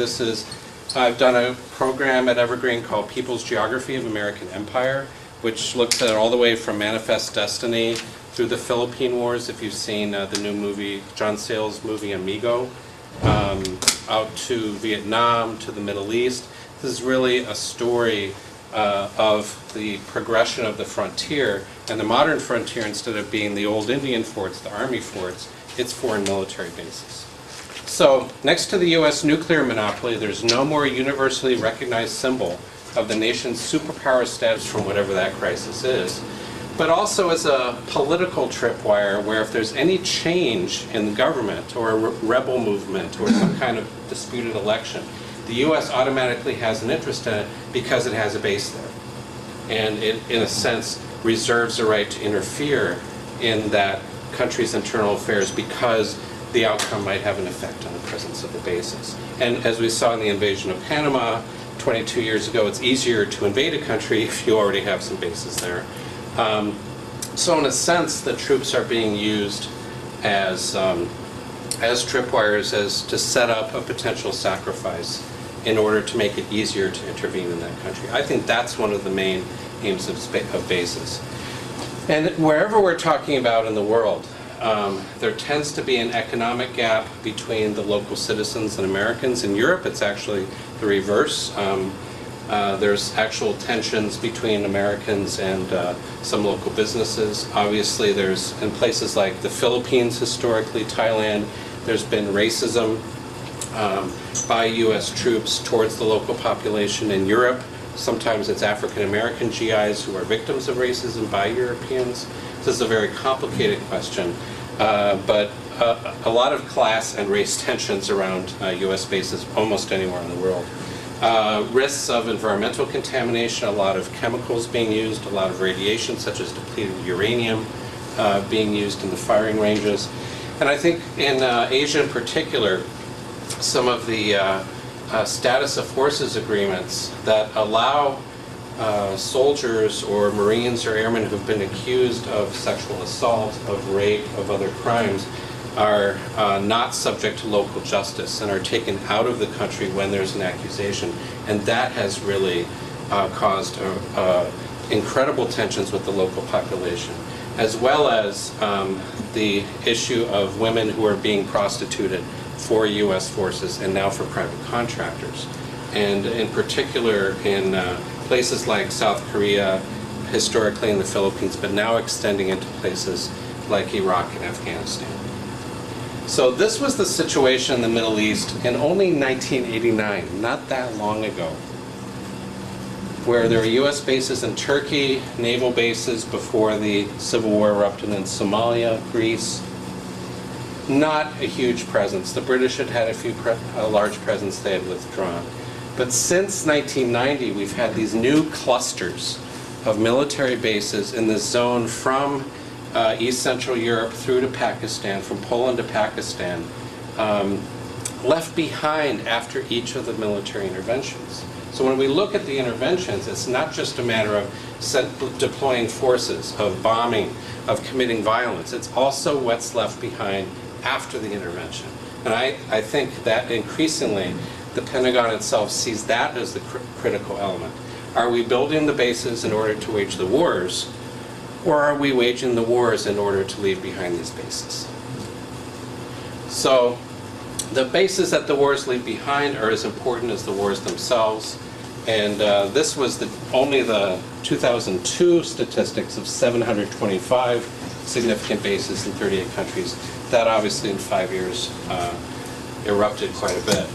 B: I've done a program at Evergreen called People's Geography of American Empire, which looks at all the way from Manifest Destiny through the Philippine Wars, if you've seen the new movie, John Sayles' movie Amigo, out to Vietnam, to the Middle East. This is really a story of the progression of the frontier, and the modern frontier, instead of being the old Indian forts, the army forts, it's foreign military bases. So next to the U.S. nuclear monopoly, there's no more universally recognized symbol of the nation's superpower status from whatever that crisis is, but also as a political tripwire where if there's any change in the government or a rebel movement or some kind of disputed election, the U.S. automatically has an interest in it because it has a base there. And it, in a sense, reserves the right to interfere in that country's internal affairs because the outcome might have an effect on the presence of the bases. And as we saw in the invasion of Panama 22 years ago, it's easier to invade a country if you already have some bases there. So in a sense, the troops are being used as tripwires, as to set up a potential sacrifice in order to make it easier to intervene in that country. I think that's one of the main aims of bases. And wherever we're talking about in the world, there tends to be an economic gap between the local citizens and Americans. In Europe, it's actually the reverse. There's actual tensions between Americans and some local businesses. Obviously, there's, in places like the Philippines historically, Thailand, there's been racism by U.S. troops towards the local population. In Europe, sometimes it's African American GIs who are victims of racism by Europeans. This is a very complicated question, but a lot of class and race tensions around U.S. bases almost anywhere in the world. Risks of environmental contamination, a lot of chemicals being used, a lot of radiation such as depleted uranium being used in the firing ranges. And I think in Asia in particular, some of the status of forces agreements that allow soldiers or Marines or airmen who've been accused of sexual assault, of rape, of other crimes are not subject to local justice and are taken out of the country when there's an accusation. And that has really caused incredible tensions with the local population, as well as the issue of women who are being prostituted for U.S. forces and now for private contractors. And in particular in places like South Korea, historically in the Philippines, but now extending into places like Iraq and Afghanistan. So this was the situation in the Middle East in only 1989, not that long ago, where there were U.S. bases in Turkey, naval bases before the civil war erupted in Somalia, Greece. not a huge presence. The British had had a large presence, they had withdrawn. But since 1990, we've had these new clusters of military bases in the zone from East Central Europe through to Pakistan, from Poland to Pakistan, left behind after each of the military interventions. So when we look at the interventions, it's not just a matter of deploying forces, of bombing, of committing violence. It's also what's left behind after the intervention. And I think that increasingly the Pentagon itself sees that as the critical element. Are we building the bases in order to wage the wars, or are we waging the wars in order to leave behind these bases? So the bases that the wars leave behind are as important as the wars themselves. And this was only the 2002 statistics of 725 significant bases in 38 countries. That obviously in 5 years erupted quite a bit.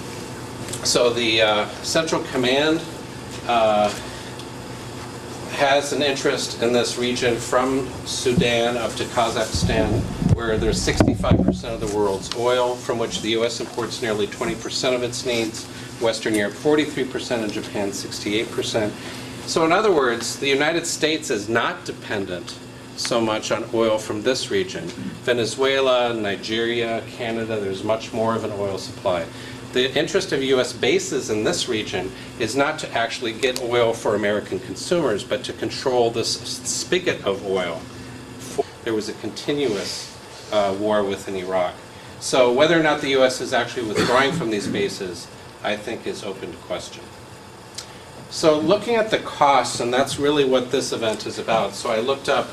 B: So the Central Command has an interest in this region from Sudan up to Kazakhstan, where there's 65% of the world's oil, from which the U.S. imports nearly 20% of its needs, Western Europe 43%, and Japan 68%. So in other words, the United States is not dependent so much on oil from this region. Venezuela, Nigeria, Canada, there's much more of an oil supply. The interest of U.S. bases in this region is not to actually get oil for American consumers, but to control this spigot of oil. There was a continuous war within Iraq. So whether or not the U.S. is actually withdrawing from these bases, I think is open to question. So looking at the costs, and that's really what this event is about. So I looked up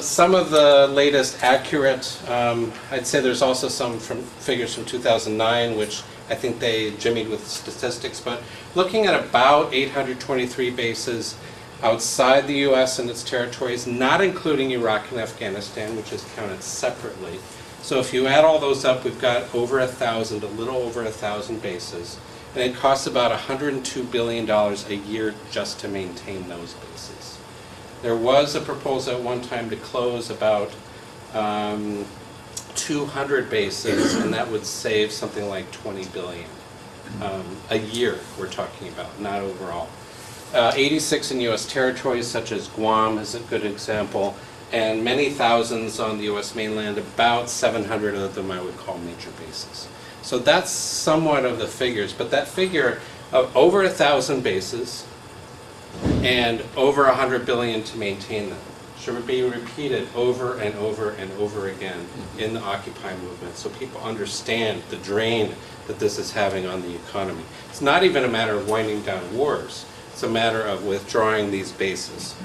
B: some of the latest accurate, I'd say there's also some figures from 2009, which I think they jimmied with statistics, but looking at about 823 bases outside the U.S. and its territories, not including Iraq and Afghanistan, which is counted separately. So if you add all those up, we've got over 1,000, a little over 1,000 bases, and it costs about $102 billion a year just to maintain those bases. There was a proposal at one time to close about 200 bases, and that would save something like $20 billion a year we're talking about, not overall. 86 in U.S. territories, such as Guam is a good example, and many thousands on the U.S. mainland, about 700 of them I would call major bases. So that's somewhat of the figures, but that figure of over 1,000 bases and over $100 billion to maintain them should be repeated over and over and over again in the Occupy movement, so people understand the drain that this is having on the economy. It's not even a matter of winding down wars, it's a matter of withdrawing these bases.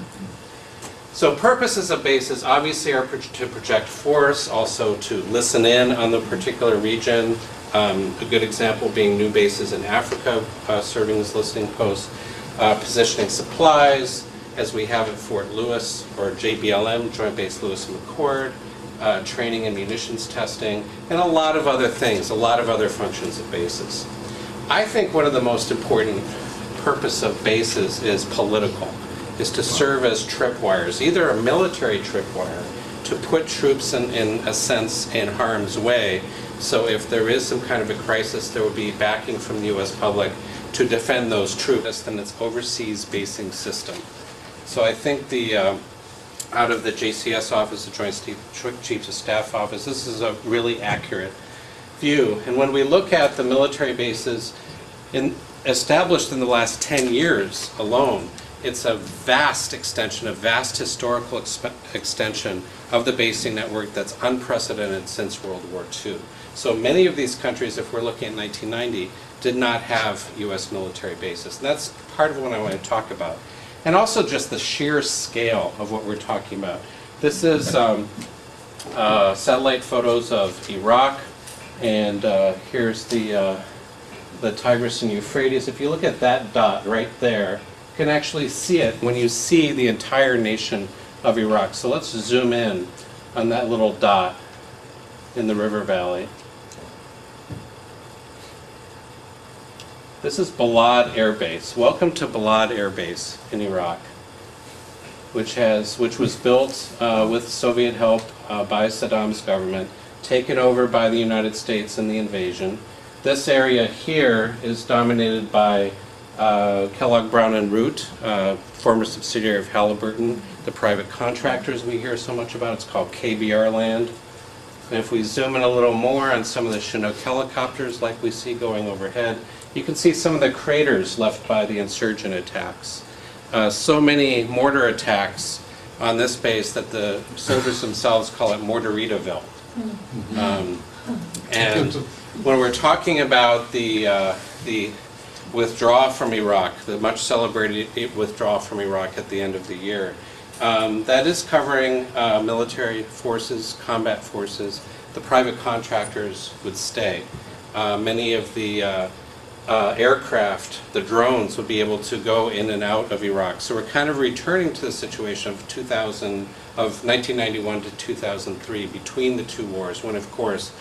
B: So purposes of bases obviously are to project force, also to listen in on the particular region. A good example being new bases in Africa serving as listening posts, positioning supplies, as we have at Fort Lewis, or JBLM, Joint Base Lewis and McChord, training and munitions testing, and a lot of other things, a lot of other functions of bases. I think one of the most important purpose of bases is political, is to serve as tripwires, either a military tripwire to put troops in a sense in harm's way, so if there is some kind of a crisis, there will be backing from the U.S. public to defend those troops, then it's overseas basing system. So I think out of the JCS office, the Joint Chiefs of Staff office, this is a really accurate view. And when we look at the military bases established in the last 10 years alone, it's a vast extension, a vast historical extension of the basing network that's unprecedented since World War II. So many of these countries, if we're looking at 1990, did not have U.S. military bases. And that's part of what I want to talk about. And also just the sheer scale of what we're talking about. This is satellite photos of Iraq, and here's the Tigris and Euphrates. If you look at that dot right there, you can actually see it when you see the entire nation of Iraq. So let's zoom in on that little dot in the river valley. This is Balad Air Base. Welcome to Balad Air Base in Iraq, which was built with Soviet help by Saddam's government taken over by the United States in the invasion. This area here is dominated by Kellogg Brown and Root, former subsidiary of Halliburton, the private contractors we hear so much about. It's called KBR land. And if we zoom in a little more on some of the Chinook helicopters like we see going overhead, you can see some of the craters left by the insurgent attacks. So many mortar attacks on this base that the soldiers themselves call it Mortaritaville. And when we're talking about the withdrawal from Iraq, the much celebrated withdrawal from Iraq at the end of the year, that is covering military forces, combat forces. The private contractors would stay. Many of the aircraft, the drones, would be able to go in and out of Iraq. So we're kind of returning to the situation of 1991 to 2003, between the two wars, when of course